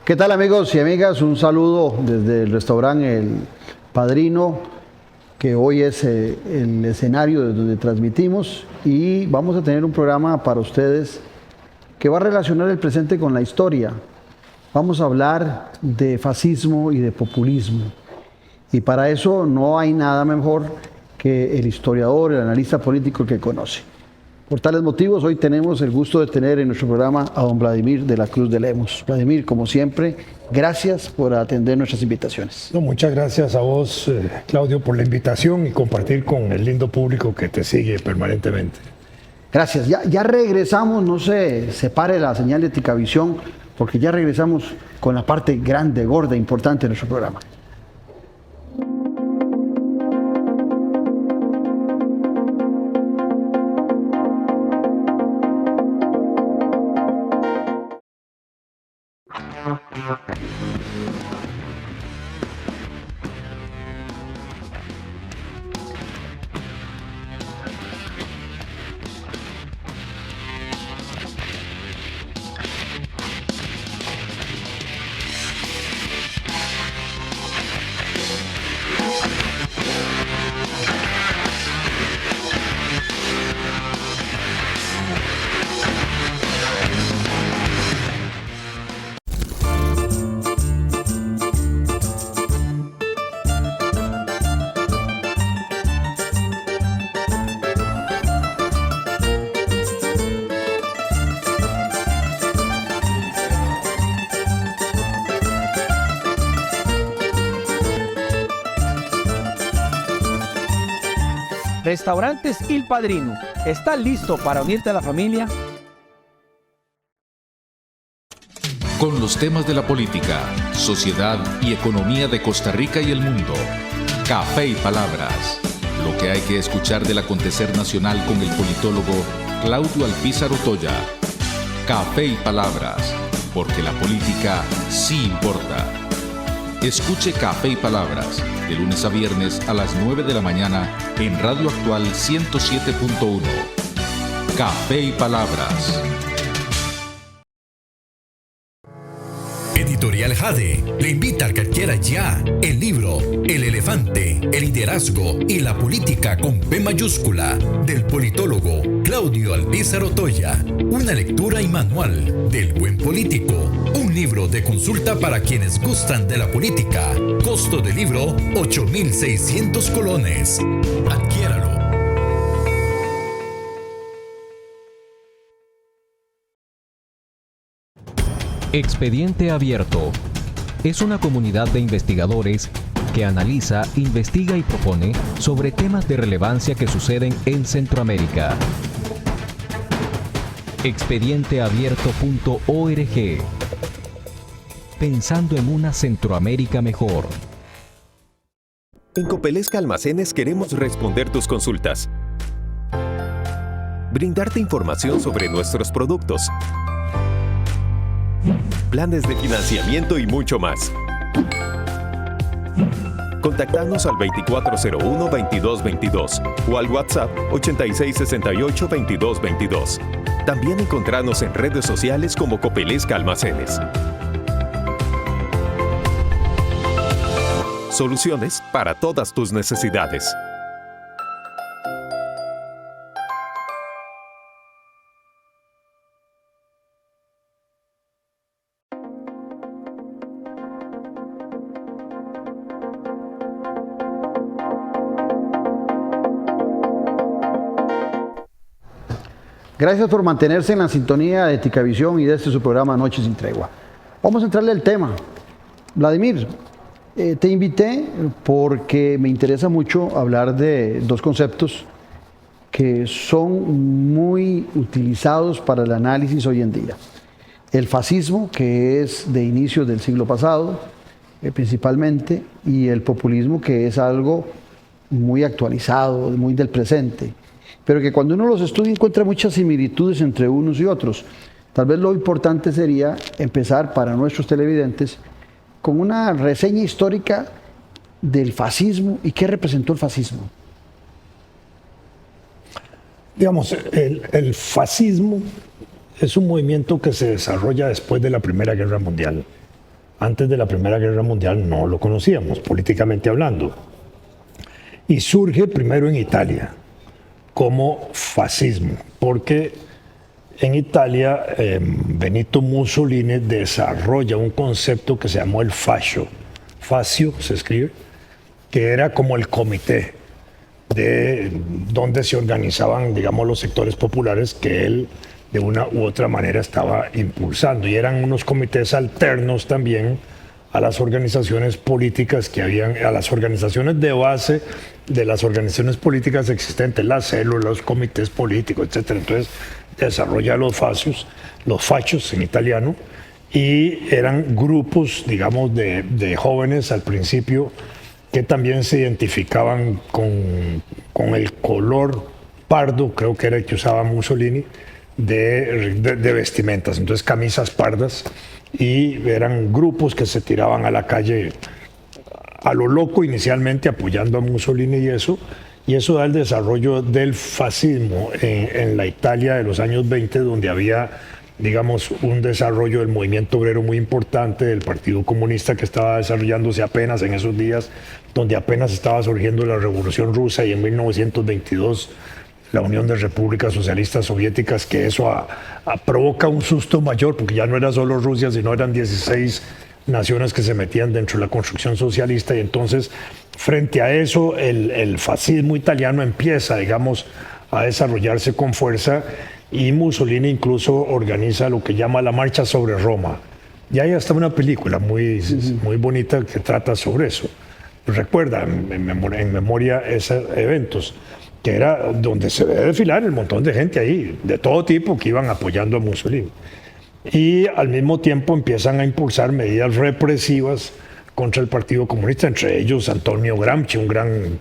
¿Qué tal, amigos y amigas? Un saludo desde el restaurante El Padrino, que hoy es el escenario desde donde transmitimos, y vamos a tener un programa para ustedes que va a relacionar el presente con la historia. Vamos a hablar de fascismo y de populismo, y para eso no hay nada mejor que el historiador, el analista político que conoce. Por tales motivos, hoy tenemos el gusto de tener en nuestro programa a don Vladimir de la Cruz de Lemos. Vladimir, como siempre, gracias por atender nuestras invitaciones. No, muchas gracias a vos, Claudio, por la invitación y compartir con el lindo público que te sigue permanentemente. Gracias. Ya regresamos, no se separe la señal de Ticavisión, porque ya regresamos con la parte grande, gorda, importante de nuestro programa. Restaurantes El Padrino, ¿estás listo para unirte a la familia? Con los temas de la política, sociedad y economía de Costa Rica y el mundo. Café y Palabras. Lo que hay que escuchar del acontecer nacional con el politólogo Claudio Alpizar Otoya. Café y Palabras, porque la política sí importa. Escuche Café y Palabras, de lunes a viernes a las 9 de la mañana en Radio Actual 107.1. Café y Palabras. Editorial Jade le invita a que adquiera ya el libro El elefante, el liderazgo y la política con P mayúscula del politólogo Claudio Alpizar Otoya. Una lectura y manual del buen político. Un libro de consulta para quienes gustan de la política. Costo del libro 8,600 colones. Adquiéralo. Expediente Abierto es una comunidad de investigadores que analiza, investiga y propone sobre temas de relevancia que suceden en Centroamérica. Expedienteabierto.org. Pensando en una Centroamérica mejor. En Copelesca Almacenes queremos responder tus consultas, brindarte información sobre nuestros productos, planes de financiamiento y mucho más. Contactanos al 2401-2222 o al WhatsApp 8668-2222. También encontrarnos en redes sociales como Copelesca Almacenes. Soluciones para todas tus necesidades. Gracias por mantenerse en la sintonía de Ticavisión y de este su programa Noches sin Tregua. Vamos a entrarle al tema. Vladimir, te invité porque me interesa mucho hablar de dos conceptos que son muy utilizados para el análisis hoy en día. El fascismo, que es de inicios del siglo pasado, principalmente, y el populismo, que es algo muy actualizados, muy del presente, pero que cuando uno los estudia encuentra muchas similitudes entre unos y otros. Tal vez lo importante sería empezar para nuestros televidentes con una reseña histórica del fascismo y qué representó el fascismo. Digamos, el fascismo es un movimiento que se desarrolla después de la Primera Guerra Mundial. Antes de la Primera Guerra Mundial no lo conocíamos, políticamente hablando. Y surge primero en Italia como fascismo, porque en Italia Benito Mussolini desarrolla un concepto que se llamó el fascio. Fascio se escribe, que era como el comité de donde se organizaban, digamos, los sectores populares que él de una u otra manera estaba impulsando. Y eran unos comités alternos también a las organizaciones políticas que habían, a las organizaciones de base de las organizaciones políticas existentes, las células, los comités políticos, etc. Entonces desarrolla los fascios en italiano, y eran grupos, digamos, de jóvenes al principio que también se identificaban con el color pardo, creo que era el que usaba Mussolini, de vestimentas, entonces camisas pardas, y eran grupos que se tiraban a la calle a lo loco inicialmente apoyando a Mussolini y eso da el desarrollo del fascismo en la Italia de los años 20, donde había, digamos, un desarrollo del movimiento obrero muy importante, del Partido Comunista que estaba desarrollándose apenas en esos días, donde apenas estaba surgiendo la Revolución Rusa, y en 1922 la Unión de Repúblicas Socialistas Soviéticas, que eso provoca un susto mayor, porque ya no era solo Rusia, sino eran 16 naciones que se metían dentro de la construcción socialista, y entonces frente a eso el fascismo italiano empieza, digamos, a desarrollarse con fuerza, y Mussolini incluso organiza lo que llama la Marcha sobre Roma. Y hay hasta una película muy bonita que trata sobre eso. Recuerda en memoria esos eventos, que era donde se ve desfilar el montón de gente ahí, de todo tipo, que iban apoyando a Mussolini. Y al mismo tiempo empiezan a impulsar medidas represivas contra el Partido Comunista, entre ellos Antonio Gramsci, un gran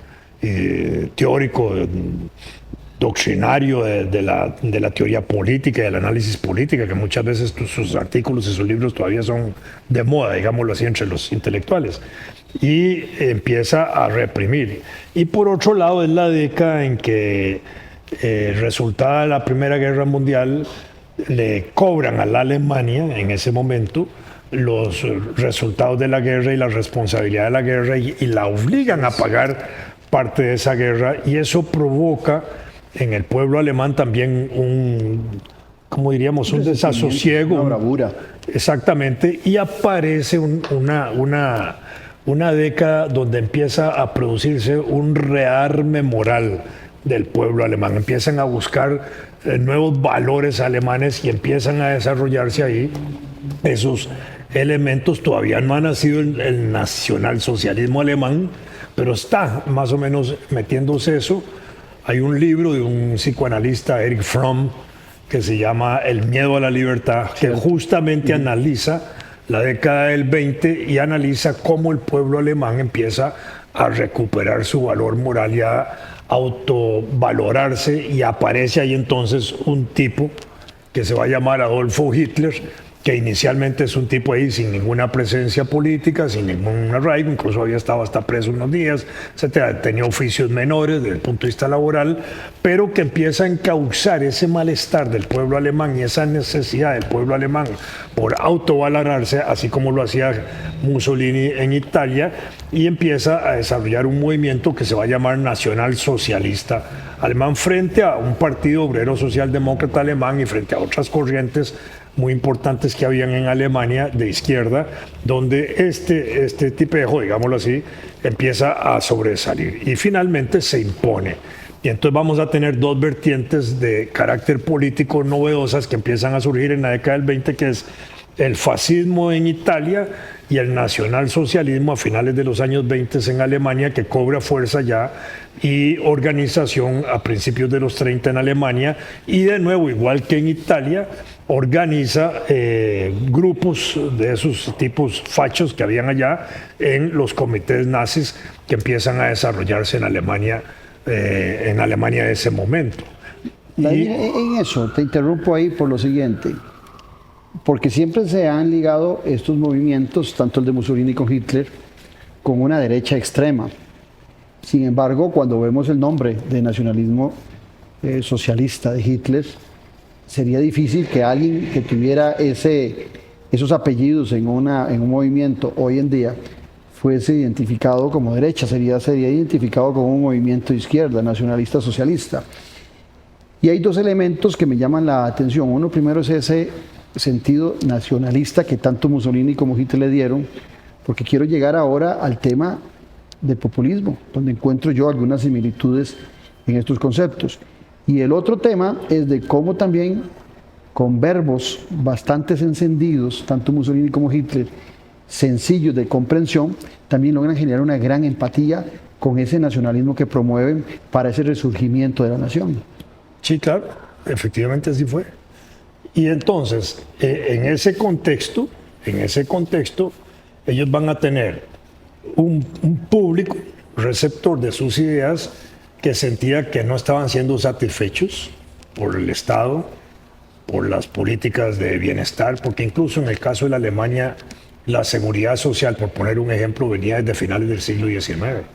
teórico, doctrinario de la teoría política y del análisis política, que muchas veces sus artículos y sus libros todavía son de moda, digámoslo así, entre los intelectuales. Y empieza a reprimir. Y por otro lado es la década en que, resultada la Primera Guerra Mundial, le cobran a la Alemania en ese momento los resultados de la guerra y la responsabilidad de la guerra, y la obligan a pagar parte de esa guerra, y eso provoca en el pueblo alemán también ¿cómo diríamos? Un desasosiego. Una bravura. Exactamente, y aparece una década donde empieza a producirse un rearme moral del pueblo alemán. Empiezan a buscar nuevos valores alemanes y empiezan a desarrollarse ahí esos elementos. Todavía no ha nacido el nacionalsocialismo alemán, pero está más o menos metiéndose eso. Hay un libro de un psicoanalista, Erich Fromm, que se llama El miedo a la libertad, que justamente analiza la década del 20 y analiza cómo el pueblo alemán empieza a recuperar su valor moral y a autovalorarse, y aparece ahí entonces un tipo que se va a llamar Adolfo Hitler, que inicialmente es un tipo ahí sin ninguna presencia política, sin ningún arraigo, incluso había estado hasta preso unos días, etcétera, tenía oficios menores desde el punto de vista laboral, pero que empieza a encauzar ese malestar del pueblo alemán y esa necesidad del pueblo alemán por autovalorarse, así como lo hacía Mussolini en Italia, y empieza a desarrollar un movimiento que se va a llamar nacionalsocialista alemán, frente a un partido obrero socialdemócrata alemán y frente a otras corrientes muy importantes que habían en Alemania de izquierda, donde este tipejo, digámoslo así, empieza a sobresalir y finalmente se impone. Y entonces vamos a tener dos vertientes de carácter político novedosas que empiezan a surgir en la década del 20, que es el fascismo en Italia y el nacionalsocialismo a finales de los años 20 en Alemania, que cobra fuerza ya, y organización a principios de los 30 en Alemania, y de nuevo, igual que en Italia, organiza grupos de esos tipos fachos que habían allá en los comités nazis que empiezan a desarrollarse en Alemania de ese momento. En eso, te interrumpo ahí por lo siguiente, porque siempre se han ligado estos movimientos, tanto el de Mussolini con Hitler, con una derecha extrema. Sin embargo, cuando vemos el nombre de nacionalismo socialista de Hitler, sería difícil que alguien que tuviera esos apellidos en un movimiento hoy en día fuese identificado como derecha, sería identificado como un movimiento de izquierda, nacionalista socialista. Y hay dos elementos que me llaman la atención. Uno primero es ese sentido nacionalista que tanto Mussolini como Hitler le dieron, porque quiero llegar ahora al tema del populismo, donde encuentro yo algunas similitudes en estos conceptos. Y el otro tema es de cómo también con verbos bastante encendidos, tanto Mussolini como Hitler, sencillos de comprensión, también logran generar una gran empatía con ese nacionalismo que promueven para ese resurgimiento de la nación. Sí, claro, efectivamente así fue. Y entonces, en ese contexto, ellos van a tener un público receptor de sus ideas que sentía que no estaban siendo satisfechos por el Estado, por las políticas de bienestar, porque incluso en el caso de la Alemania, la seguridad social, por poner un ejemplo, venía desde finales del siglo XIX.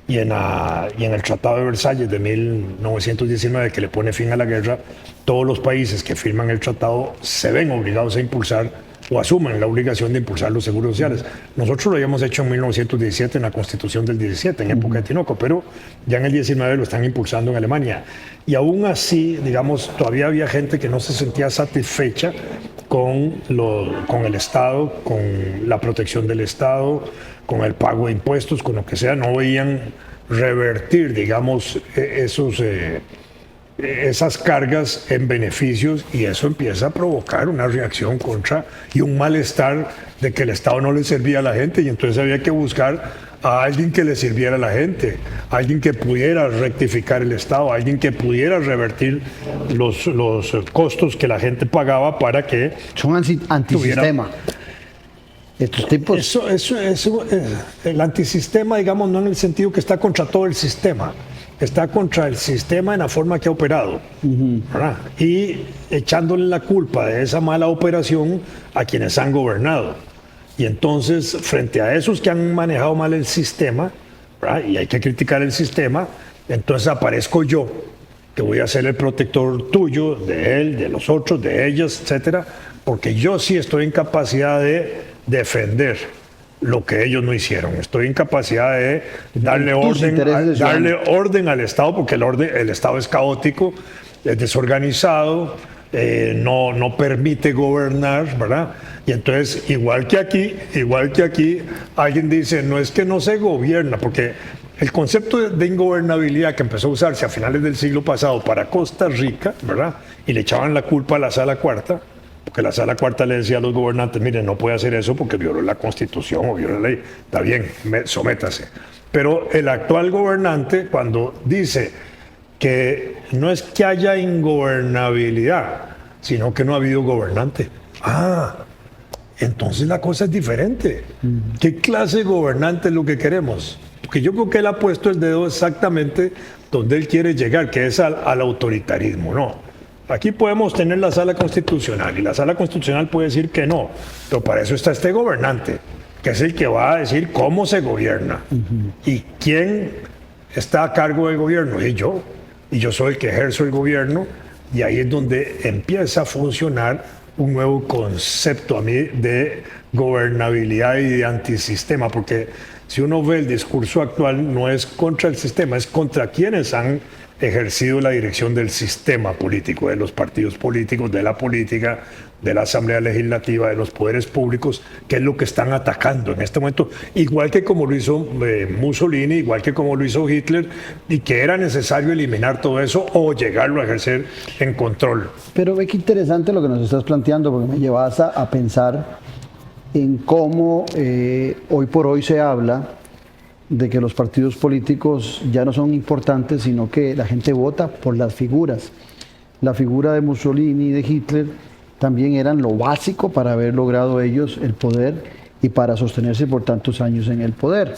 Y en el Tratado de Versalles de 1919, que le pone fin a la guerra, todos los países que firman el tratado se ven obligados a impulsar o asumen la obligación de impulsar los seguros sociales. Nosotros lo habíamos hecho en 1917 en la Constitución del 17, en época de Tinoco, pero ya en el 19 lo están impulsando en Alemania. Y aún así, digamos, todavía había gente que no se sentía satisfecha con el Estado, con la protección del Estado, con el pago de impuestos, con lo que sea. No veían revertir, digamos, esas cargas en beneficios, y eso empieza a provocar una reacción contra y un malestar de que el Estado no le servía a la gente, y entonces había que buscar a alguien que le sirviera a la gente, alguien que pudiera rectificar el Estado, alguien que pudiera revertir los costos que la gente pagaba para que son antisistema. Estos tipos. El antisistema, digamos, no en el sentido que está contra todo el sistema, está contra el sistema en la forma que ha operado, ¿verdad? Y echándole la culpa de esa mala operación a quienes han gobernado. Y entonces, frente a esos que han manejado mal el sistema, ¿verdad? Y hay que criticar el sistema, entonces aparezco yo, que voy a ser el protector tuyo, de él, de los otros, de ellas, etcétera, porque yo sí estoy en capacidad de defender lo que ellos no hicieron. Estoy en capacidad de darle orden al Estado, porque el Estado es caótico, es desorganizado, no permite gobernar, ¿verdad? Y entonces, igual que aquí, alguien dice, no es que no se gobierna, porque el concepto de ingobernabilidad que empezó a usarse a finales del siglo pasado para Costa Rica, ¿verdad? Y le echaban la culpa a la Sala Cuarta, porque la Sala Cuarta le decía a los gobernantes, miren, no puede hacer eso porque violó la Constitución o violó la ley. Está bien, sométase. Pero el actual gobernante, cuando dice que no es que haya ingobernabilidad, sino que no ha habido gobernante. Entonces la cosa es diferente. ¿Qué clase de gobernante es lo que queremos? Porque yo creo que él ha puesto el dedo exactamente donde él quiere llegar, que es al autoritarismo, ¿no? Aquí podemos tener la Sala Constitucional, y la Sala Constitucional puede decir que no, pero para eso está este gobernante, que es el que va a decir cómo se gobierna. ¿Y quién está a cargo del gobierno? Y yo soy el que ejerzo el gobierno, y ahí es donde empieza a funcionar un nuevo concepto a mí de gobernabilidad y de antisistema, porque si uno ve el discurso actual, no es contra el sistema, es contra quienes han ejercido la dirección del sistema político, de los partidos políticos, de la política, de la Asamblea Legislativa, de los poderes públicos, que es lo que están atacando en este momento, igual que como lo hizo Mussolini, igual que como lo hizo Hitler, y que era necesario eliminar todo eso o llegarlo a ejercer en control. Pero ve qué interesante lo que nos estás planteando, porque me llevas a pensar en cómo hoy por hoy se habla de que los partidos políticos ya no son importantes, sino que la gente vota por las figuras. La figura de Mussolini y de Hitler también eran lo básico para haber logrado ellos el poder y para sostenerse por tantos años en el poder.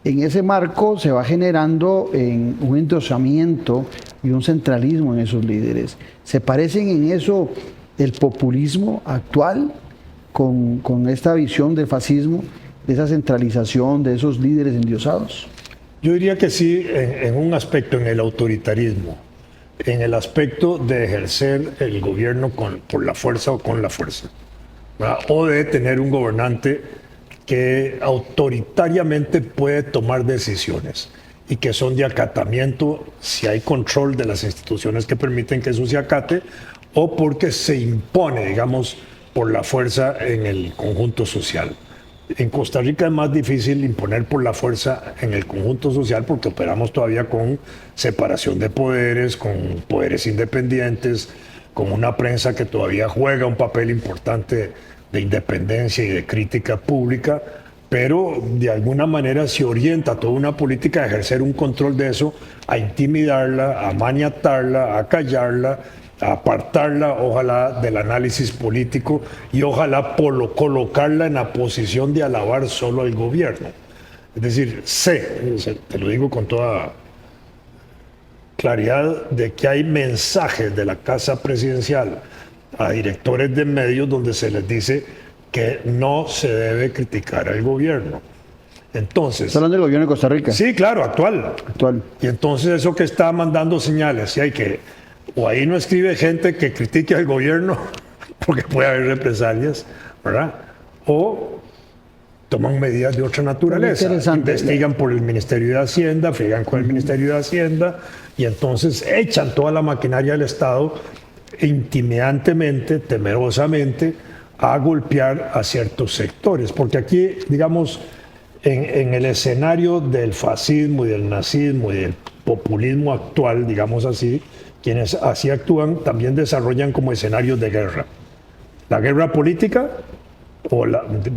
En ese marco se va generando un endosamiento y un centralismo en esos líderes. ¿Se parecen en eso el populismo actual con esta visión del fascismo, de esa centralización de esos líderes endiosados? Yo diría que sí, en un aspecto, en el autoritarismo, en el aspecto de ejercer el gobierno por la fuerza o con la fuerza, ¿verdad? O de tener un gobernante que autoritariamente puede tomar decisiones y que son de acatamiento si hay control de las instituciones que permiten que eso se acate, o porque se impone, digamos, por la fuerza en el conjunto social. En Costa Rica es más difícil imponer por la fuerza en el conjunto social porque operamos todavía con separación de poderes, con poderes independientes, con una prensa que todavía juega un papel importante de independencia y de crítica pública, pero de alguna manera se orienta toda una política a ejercer un control de eso, a intimidarla, a maniatarla, a callarla, a apartarla, ojalá, del análisis político y ojalá colocarla en la posición de alabar solo al gobierno. Es decir, te lo digo con toda claridad, de que hay mensajes de la Casa Presidencial a directores de medios donde se les dice que no se debe criticar al gobierno. Entonces, ¿Está hablando del gobierno de Costa Rica? Sí, claro, actual. Y entonces eso que está mandando señales, si hay que, o ahí no escribe gente que critique al gobierno, porque puede haber represalias, ¿verdad? O toman medidas de otra naturaleza. Investigan por el Ministerio de Hacienda, friegan con el Ministerio de Hacienda, y entonces echan toda la maquinaria del Estado intimidantemente, temerosamente, a golpear a ciertos sectores. Porque aquí, digamos, en el escenario del fascismo y del nazismo y del populismo actual, digamos así, quienes así actúan también desarrollan como escenarios de guerra. La guerra política,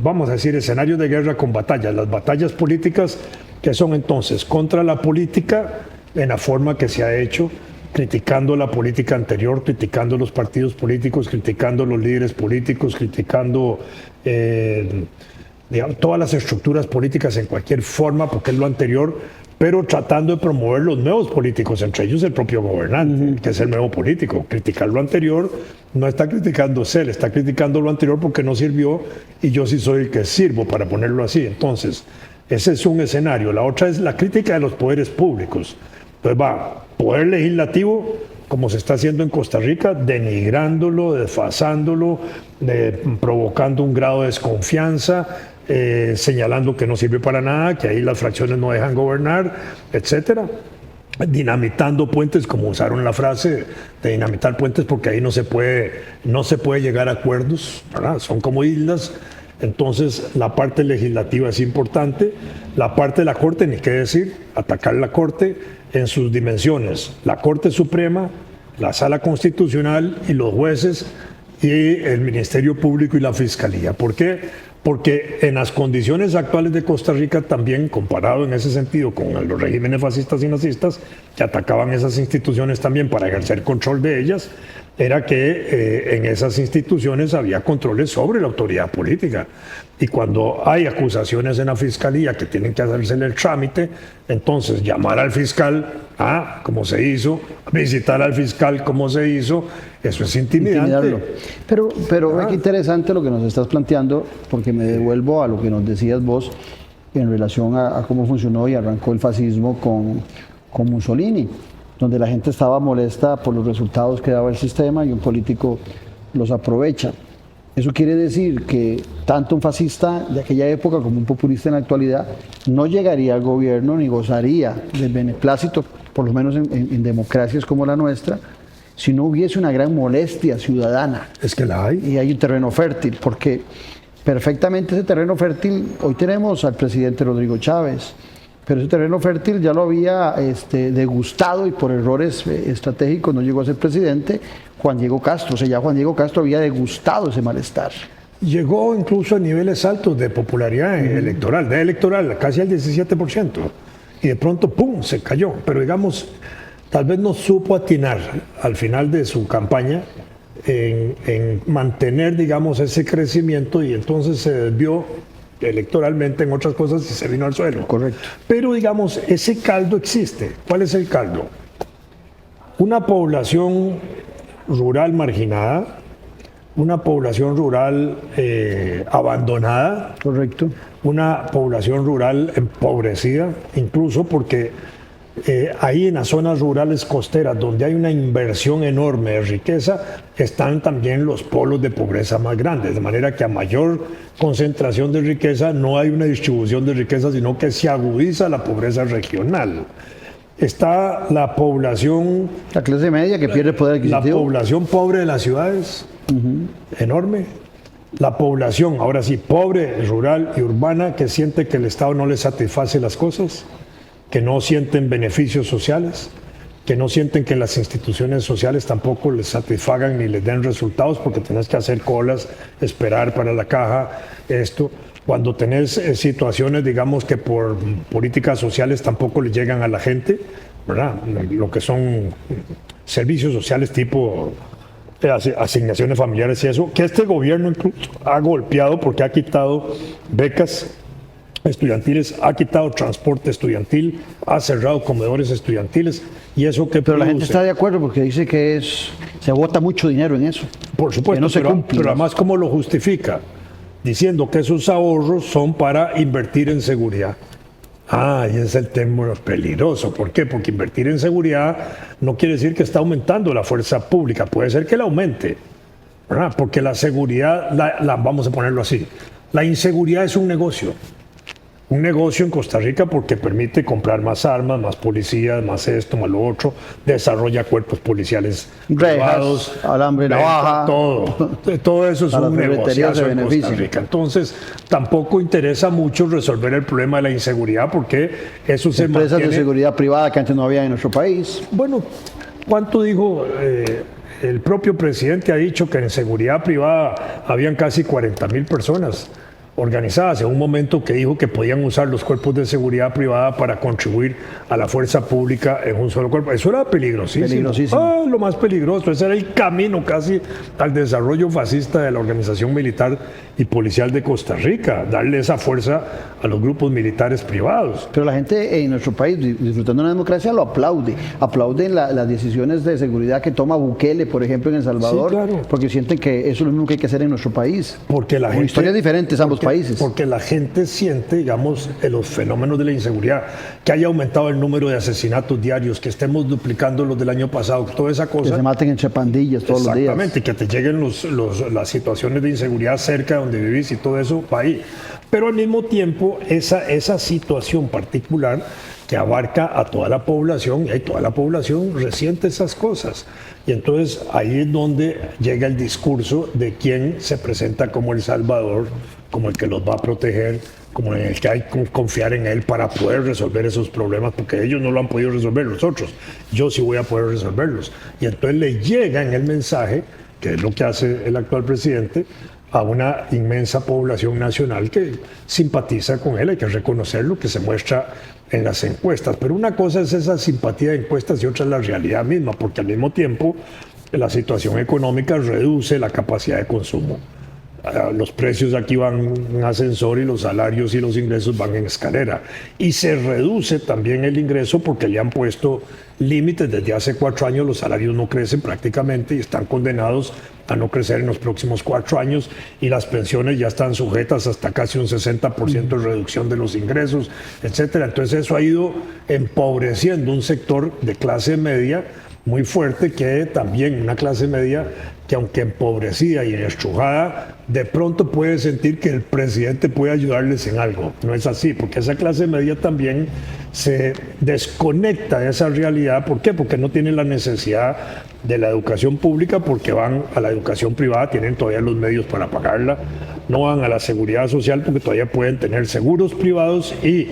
vamos a decir, escenarios de guerra con batallas. Las batallas políticas que son entonces contra la política en la forma que se ha hecho, criticando la política anterior, criticando los partidos políticos, criticando los líderes políticos, criticando digamos, todas las estructuras políticas en cualquier forma, porque es lo anterior, pero tratando de promover los nuevos políticos, entre ellos el propio gobernante, que es el nuevo político. Criticar lo anterior no está criticándose, él está criticando lo anterior porque no sirvió y yo sí soy el que sirvo, para ponerlo así. Entonces, ese es un escenario. La otra es la crítica de los poderes públicos. Entonces va, poder legislativo, como se está haciendo en Costa Rica, denigrándolo, desfasándolo, provocando un grado de desconfianza, señalando que no sirve para nada, que ahí las fracciones no dejan gobernar, etcétera. Dinamitando puentes, como usaron la frase de dinamitar puentes, porque ahí no se puede llegar a acuerdos, ¿verdad? Son como islas. Entonces la parte legislativa es importante, la parte de la Corte, ni qué decir, atacar la Corte en sus dimensiones, la Corte Suprema, la Sala Constitucional y los jueces y el Ministerio Público y la Fiscalía. ¿Por qué? Porque en las condiciones actuales de Costa Rica también, comparado en ese sentido con los regímenes fascistas y nazistas, que atacaban esas instituciones también para ejercer control de ellas, era que en esas instituciones había controles sobre la autoridad política. Y cuando hay acusaciones en la fiscalía que tienen que hacerse el trámite, entonces llamar al fiscal, como se hizo, visitar al fiscal, como se hizo, eso es intimidante. Pero qué interesante lo que nos estás planteando, porque me devuelvo a lo que nos decías vos en relación a cómo funcionó y arrancó el fascismo con Mussolini, donde la gente estaba molesta por los resultados que daba el sistema y un político los aprovecha. Eso quiere decir que tanto un fascista de aquella época como un populista en la actualidad no llegaría al gobierno ni gozaría del beneplácito, por lo menos en democracias como la nuestra, si no hubiese una gran molestia ciudadana. Es que la hay. Y hay un terreno fértil, porque perfectamente ese terreno fértil, hoy tenemos al presidente Rodrigo Chávez, pero ese terreno fértil ya lo había degustado y por errores estratégicos no llegó a ser presidente Juan Diego Castro. O sea, ya Juan Diego Castro había degustado ese malestar. Llegó incluso a niveles altos de popularidad electoral, casi al 17%. Y de pronto, ¡pum!, se cayó. Pero digamos, tal vez no supo atinar al final de su campaña en mantener, digamos, ese crecimiento, y entonces se desvió electoralmente en otras cosas y se vino al suelo. Correcto. Pero digamos, ese caldo existe. ¿Cuál es el caldo? Una población rural marginada, una población rural abandonada, Correcto. una población rural empobrecida, incluso porque ahí en las zonas rurales costeras, donde hay una inversión enorme de riqueza, están también los polos de pobreza más grandes, de manera que a mayor concentración de riqueza no hay una distribución de riqueza, sino que se agudiza la pobreza regional. Está la población... La clase media que pierde poder adquisitivo. La población pobre de las ciudades, enorme. La población, ahora sí, pobre, rural y urbana, que siente que el Estado no les satisface las cosas, que no sienten beneficios sociales, que no sienten que las instituciones sociales tampoco les satisfagan ni les den resultados, porque tenés que hacer colas, esperar para la caja, esto. Cuando tenés situaciones, digamos, que por políticas sociales tampoco le llegan a la gente, ¿verdad? Lo que son servicios sociales tipo asignaciones familiares y eso, que este gobierno incluso ha golpeado porque ha quitado becas estudiantiles, ha quitado transporte estudiantil, ha cerrado comedores estudiantiles, y eso que Pero la gente está de acuerdo porque dice que se bota mucho dinero en eso. Por supuesto, que no se cumple. pero además, ¿cómo lo justifica? Diciendo que esos ahorros son para invertir en seguridad. Ah, y es el tema peligroso. ¿Por qué? Porque invertir en seguridad no quiere decir que está aumentando la fuerza pública. Puede ser que la aumente, ¿verdad? Porque la seguridad, vamos a ponerlo así, la inseguridad es un negocio. Un negocio en Costa Rica porque permite comprar más armas, más policías, más esto, más lo otro, desarrolla cuerpos policiales privados, alambre navaja, todo eso es un negociazo en Costa Rica. Entonces, tampoco interesa mucho resolver el problema de la inseguridad porque eso se mantiene. Empresas de seguridad privada que antes no había en nuestro país. Bueno, ¿cuánto dijo? El propio presidente ha dicho que en seguridad privada habían casi 40,000 personas organizadas en un momento que dijo que podían usar los cuerpos de seguridad privada para contribuir a la fuerza pública en un solo cuerpo. Eso era peligrosísimo. Peligrosísimo. Lo más peligroso. Ese era el camino casi al desarrollo fascista de la organización militar y policial de Costa Rica, darle esa fuerza a los grupos militares privados. Pero la gente en nuestro país, disfrutando de una democracia, lo aplaude. Aplauden las decisiones de seguridad que toma Bukele, por ejemplo, en El Salvador, sí, claro, porque sienten que eso es lo mismo que hay que hacer en nuestro país. Porque la gente, historias diferentes ambos países. Porque la gente siente, digamos, los fenómenos de la inseguridad, que haya aumentado el número de asesinatos diarios, que estemos duplicando los del año pasado, toda esa cosa. Que se maten entre pandillas todos los días. Exactamente, que te lleguen las situaciones de inseguridad cerca de donde vivís y todo eso va ahí. Pero al mismo tiempo, esa situación particular que abarca a toda la población, y toda la población resiente esas cosas. Y entonces ahí es donde llega el discurso de quien se presenta como el Salvador, como el que los va a proteger, como en el que hay que confiar en él para poder resolver esos problemas, porque ellos no lo han podido resolver, los otros. Yo sí voy a poder resolverlos. Y entonces le llega en el mensaje, que es lo que hace el actual presidente, a una inmensa población nacional que simpatiza con él. Hay que reconocerlo, que se muestra en las encuestas. Pero una cosa es esa simpatía de encuestas y otra es la realidad misma, porque al mismo tiempo la situación económica reduce la capacidad de consumo. Los precios aquí van en ascensor y los salarios y los ingresos van en escalera. Y se reduce también el ingreso porque le han puesto límites. Desde hace 4 años los salarios no crecen prácticamente y están condenados a no crecer en los próximos 4 años, y las pensiones ya están sujetas hasta casi un 60% de reducción de los ingresos, etcétera. Entonces eso ha ido empobreciendo un sector de clase media muy fuerte, que también una clase media que, aunque empobrecida y estrujada, de pronto puede sentir que el presidente puede ayudarles en algo. No es así, porque esa clase media también se desconecta de esa realidad. ¿Por qué? Porque no tienen la necesidad de la educación pública, porque van a la educación privada, tienen todavía los medios para pagarla, no van a la seguridad social porque todavía pueden tener seguros privados y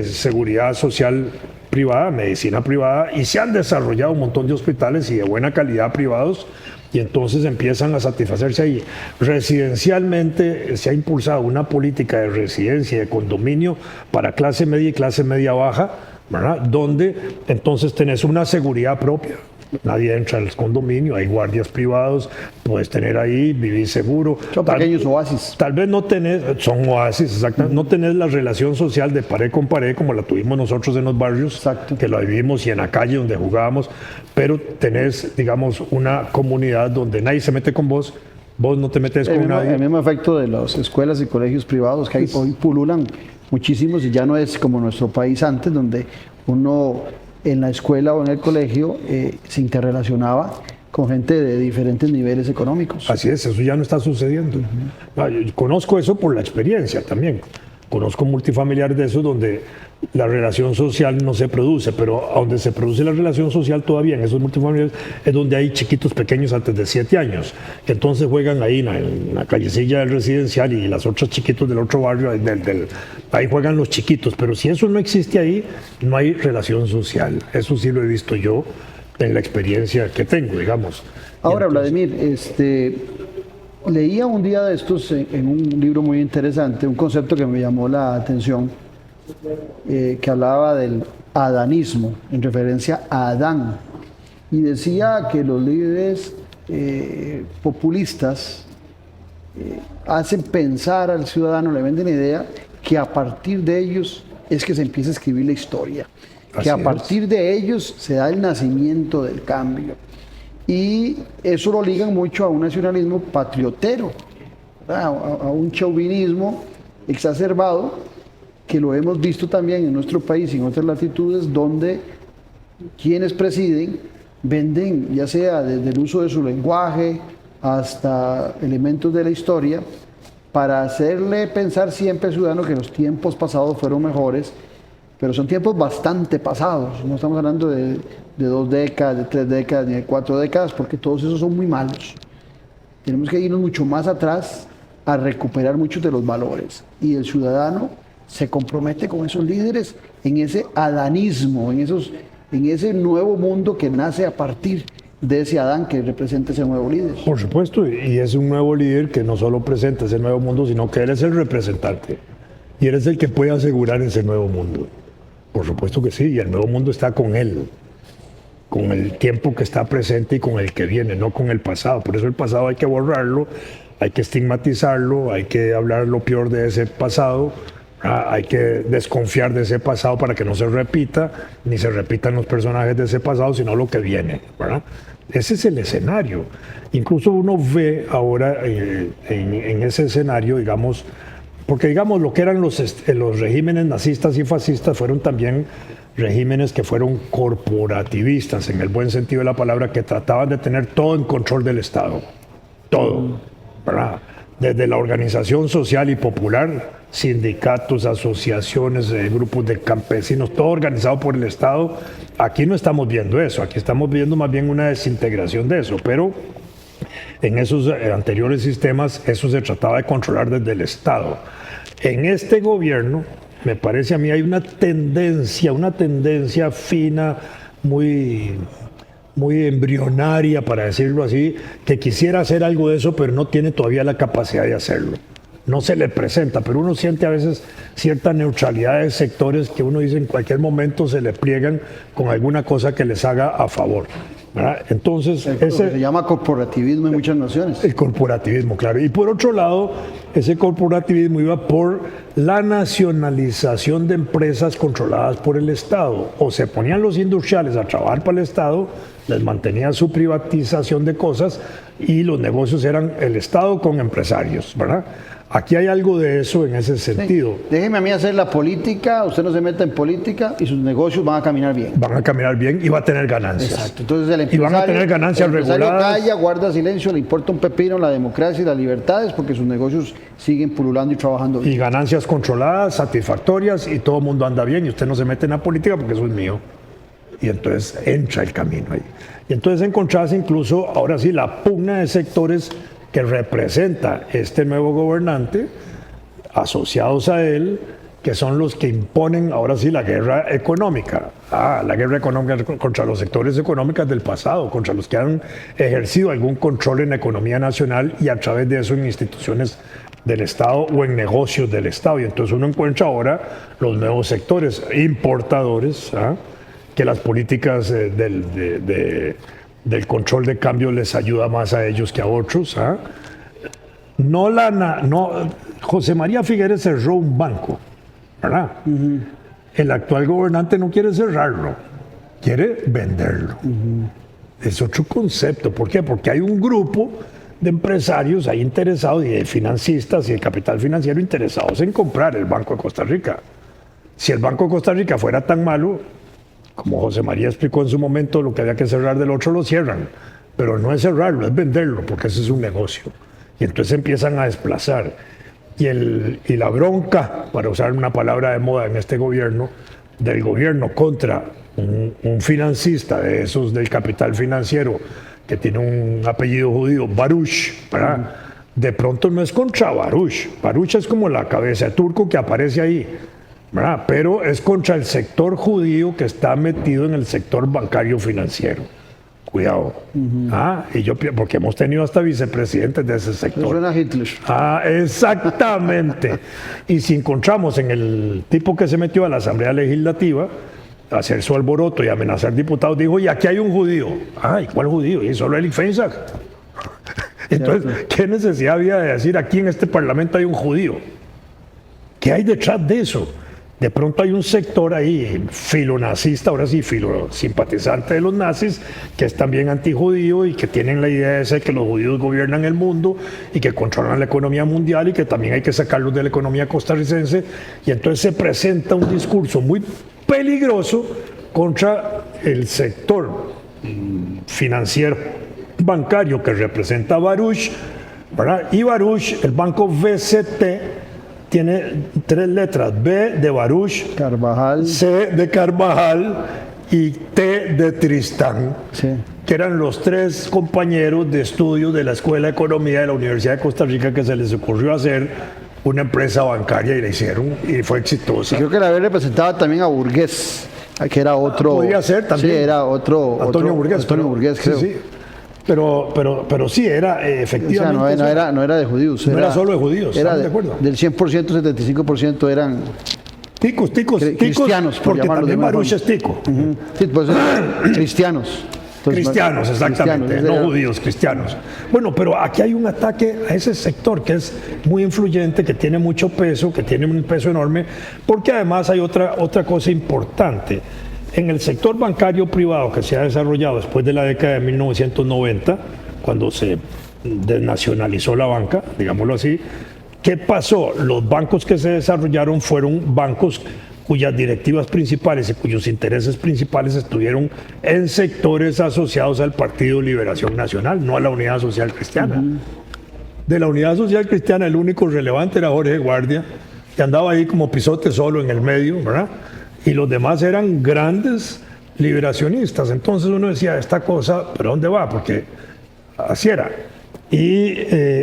seguridad social privada, medicina privada, y se han desarrollado un montón de hospitales y de buena calidad privados, y entonces empiezan a satisfacerse ahí. Residencialmente se ha impulsado una política de residencia y de condominio para clase media y clase media baja, ¿verdad? Donde entonces tenés una seguridad propia. Nadie entra al condominio, hay guardias privados, puedes tener ahí, vivir seguro. Son pequeños oasis. Tal vez no tenés, son oasis, exactamente, no tenés la relación social de pared con pared como la tuvimos nosotros en los barrios, Exacto. que la vivimos, y en la calle donde jugábamos, pero tenés, digamos, una comunidad donde nadie se mete con vos, vos no te metes con nadie. El mismo efecto de las escuelas y colegios privados que hoy pululan muchísimos, y ya no es como nuestro país antes, donde uno en la escuela o en el colegio se interrelacionaba con gente de diferentes niveles económicos. Así es, eso ya no está sucediendo. Yo conozco eso por la experiencia también. Conozco multifamiliares de esos donde la relación social no se produce, pero donde se produce la relación social todavía en esos multifamiliares es donde hay chiquitos pequeños antes de 7 años, que entonces juegan ahí en la callecilla del residencial, y las otras chiquitos del otro barrio, ahí juegan los chiquitos. Pero si eso no existe ahí, no hay relación social. Eso sí lo he visto yo en la experiencia que tengo, digamos. Ahora, Vladimir, leía un día de estos en un libro muy interesante, un concepto que me llamó la atención, que hablaba del adanismo, en referencia a Adán, y decía que los líderes populistas hacen pensar al ciudadano, le venden la idea que a partir de ellos es que se empieza a escribir la historia, que a partir de ellos se da el nacimiento del cambio. Y eso lo ligan mucho a un nacionalismo patriotero, a un chauvinismo exacerbado, que lo hemos visto también en nuestro país y en otras latitudes, donde quienes presiden venden, ya sea desde el uso de su lenguaje hasta elementos de la historia, para hacerle pensar siempre al ciudadano que los tiempos pasados fueron mejores, pero son tiempos bastante pasados. No estamos hablando de 2 décadas, de 3 décadas, ni de 4 décadas, porque todos esos son muy malos. Tenemos que irnos mucho más atrás a recuperar muchos de los valores. Y el ciudadano se compromete con esos líderes en ese adanismo, en ese nuevo mundo que nace a partir de ese Adán que representa ese nuevo líder. Por supuesto, y es un nuevo líder que no solo presenta ese nuevo mundo, sino que él es el representante. Y él es el que puede asegurar ese nuevo mundo. Por supuesto que sí, y el nuevo mundo está con él, con el tiempo que está presente y con el que viene, no con el pasado. Por eso el pasado hay que borrarlo, hay que estigmatizarlo, hay que hablar lo peor de ese pasado, hay que desconfiar de ese pasado para que no se repita, ni se repitan los personajes de ese pasado, sino lo que viene, ¿verdad? Ese es el escenario. Incluso uno ve ahora en ese escenario, digamos, porque digamos lo que eran los regímenes nazistas y fascistas fueron también regímenes que fueron corporativistas, en el buen sentido de la palabra, que trataban de tener todo en control del Estado. Todo, ¿verdad? Desde la organización social y popular, sindicatos, asociaciones, grupos de campesinos, todo organizado por el Estado. Aquí no estamos viendo eso, aquí estamos viendo más bien una desintegración de eso, pero en esos anteriores sistemas eso se trataba de controlar desde el Estado. En este gobierno, me parece a mí, hay una tendencia fina, muy embrionaria, para decirlo así, que quisiera hacer algo de eso, pero no tiene todavía la capacidad de hacerlo. No se le presenta, pero uno siente a veces cierta neutralidad de sectores que uno dice en cualquier momento se le pliegan con alguna cosa que les haga a favor, ¿verdad? Entonces, se llama corporativismo en muchas naciones. El corporativismo, claro. Y por otro lado, ese corporativismo iba por la nacionalización de empresas controladas por el Estado. O se ponían los industriales a trabajar para el Estado, les mantenía su privatización de cosas, y los negocios eran el Estado con empresarios, ¿verdad? Aquí hay algo de eso en ese sentido. Sí. Déjeme a mí hacer la política, usted no se meta en política y sus negocios van a caminar bien. Van a caminar bien y va a tener ganancias. Exacto. Entonces el y van a tener ganancias reguladas. Calla, guarda silencio, le importa un pepino la democracia y las libertades porque sus negocios siguen pululando y trabajando bien. Y ganancias controladas, satisfactorias, y todo el mundo anda bien y usted no se mete en la política porque eso es mío. Y entonces entra el camino ahí. Y entonces encontrarse incluso, ahora sí, la pugna de sectores que representa este nuevo gobernante, asociados a él, que son los que imponen ahora sí la guerra económica. La guerra económica contra los sectores económicos del pasado, contra los que han ejercido algún control en la economía nacional y a través de eso en instituciones del Estado o en negocios del Estado. Y entonces uno encuentra ahora los nuevos sectores importadores, que las políticas del control de cambio les ayuda más a ellos que a otros. José María Figueres cerró un banco, ¿verdad? El actual gobernante no quiere cerrarlo, quiere venderlo. Es otro concepto. ¿Por qué? Porque hay un grupo de empresarios ahí interesados y de financistas y de capital financiero interesados en comprar el Banco de Costa Rica. Si el Banco de Costa Rica fuera tan malo, como José María explicó en su momento, lo que había que cerrar del otro lo cierran. Pero no es cerrarlo, es venderlo, porque ese es un negocio. Y entonces empiezan a desplazar. Y la bronca, para usar una palabra de moda en este gobierno, del gobierno contra un financista de esos del capital financiero que tiene un apellido judío, Baruch, ¿verdad? De pronto no es contra Baruch. Baruch es como la cabeza de turco que aparece ahí, ¿verdad? Pero es contra el sector judío que está metido en el sector bancario financiero. Cuidado. Porque hemos tenido hasta vicepresidentes de ese sector. Suena a Hitler. Exactamente. Y si encontramos en el tipo que se metió a la Asamblea Legislativa a hacer su alboroto y amenazar diputados, dijo, y aquí hay un judío. ¿Y cuál judío? Y solo Eli Feinsack. Entonces, ¿qué necesidad había de decir aquí en este Parlamento hay un judío? ¿Qué hay detrás de eso? De pronto hay un sector ahí filonazista, ahora sí, simpatizante de los nazis, que es también antijudío y que tienen la idea de ser que los judíos gobiernan el mundo y que controlan la economía mundial y que también hay que sacarlos de la economía costarricense. Y entonces se presenta un discurso muy peligroso contra el sector financiero bancario que representa Baruch, ¿verdad? Y Baruch, el banco BCT, tiene 3 letras: B de Baruch, Carvajal, C de Carvajal y T de Tristán, que eran los 3 compañeros de estudio de la Escuela de Economía de la Universidad de Costa Rica que se les ocurrió hacer una empresa bancaria y la hicieron y fue exitosa. Creo que la había representado también a Burgués, que era otro. Podría ser también. Sí, era otro. Antonio Burgués. Antonio Burgués, creo. Sí. Pero sí, era efectivamente. O sea, no era de judíos. No era solo de judíos, era de acuerdo. Del 100%, 75% eran ticos, cristianos, porque también Baruch es tico. Sí, pues cristianos. Entonces, cristianos, exactamente, cristianos, no judíos, cristianos. Bueno, pero aquí hay un ataque a ese sector que es muy influyente, que tiene mucho peso, que tiene un peso enorme, porque además hay otra cosa importante. En el sector bancario privado que se ha desarrollado después de la década de 1990, cuando se desnacionalizó la banca, digámoslo así, ¿qué pasó? Los bancos que se desarrollaron fueron bancos cuyas directivas principales y cuyos intereses principales estuvieron en sectores asociados al Partido Liberación Nacional, no a la Unidad Social Cristiana. De la Unidad Social Cristiana el único relevante era Jorge Guardia, que andaba ahí como pisote solo en el medio, ¿verdad? Y los demás eran grandes liberacionistas. Entonces uno decía, esta cosa, ¿pero dónde va? Porque así era. Y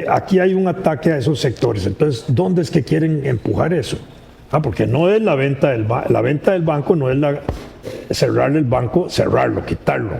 aquí hay un ataque a esos sectores. Entonces, ¿dónde es que quieren empujar eso? Porque no es la venta del banco, no es cerrar el banco, cerrarlo, quitarlo.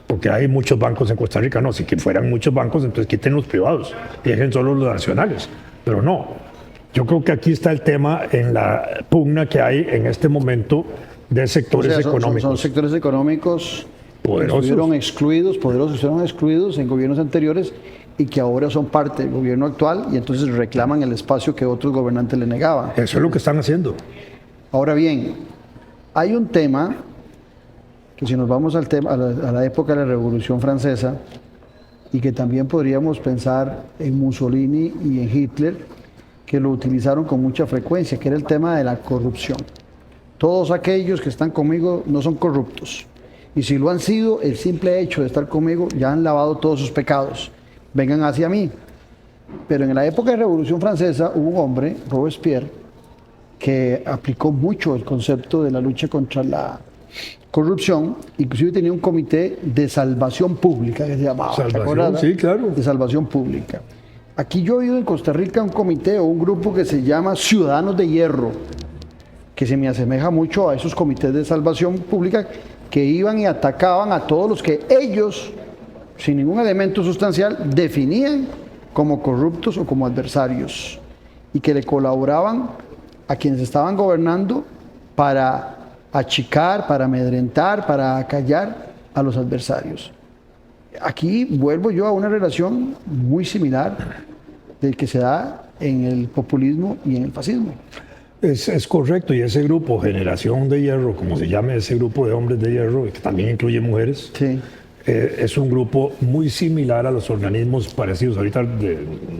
Porque hay muchos bancos en Costa Rica. No, si que fueran muchos bancos, entonces quiten los privados y dejen solo los nacionales. Pero no. Yo creo que aquí está el tema en la pugna que hay en este momento de sectores económicos. Son sectores económicos poderosos. Estuvieron excluidos en gobiernos anteriores y que ahora son parte del gobierno actual y entonces reclaman el espacio que otros gobernantes le negaban. Eso es lo que están haciendo. Ahora bien, hay un tema que si nos vamos al tema, a la época de la Revolución Francesa y que también podríamos pensar en Mussolini y en Hitler, que lo utilizaron con mucha frecuencia, que era el tema de la corrupción. Todos aquellos que están conmigo no son corruptos. Y si lo han sido, el simple hecho de estar conmigo ya han lavado todos sus pecados. Vengan hacia mí. Pero en la época de la Revolución Francesa hubo un hombre, Robespierre, que aplicó mucho el concepto de la lucha contra la corrupción, inclusive tenía un comité de salvación pública que se llamaba. Sí, claro. De salvación pública. Aquí yo he oído en Costa Rica un comité o un grupo que se llama Ciudadanos de Hierro. que se me asemeja mucho a esos comités de salvación pública que iban y atacaban a todos los que ellos, sin ningún elemento sustancial, definían como corruptos o como adversarios, y que le colaboraban a quienes estaban gobernando para achicar, para amedrentar, para acallar a los adversarios. Aquí vuelvo yo a una relación muy similar del que se da en el populismo y en el fascismo. Es correcto, y ese grupo, Generación de Hierro, como se llama ese grupo de hombres de hierro, que también incluye mujeres, Sí. Es un grupo muy similar a los organismos parecidos, ahorita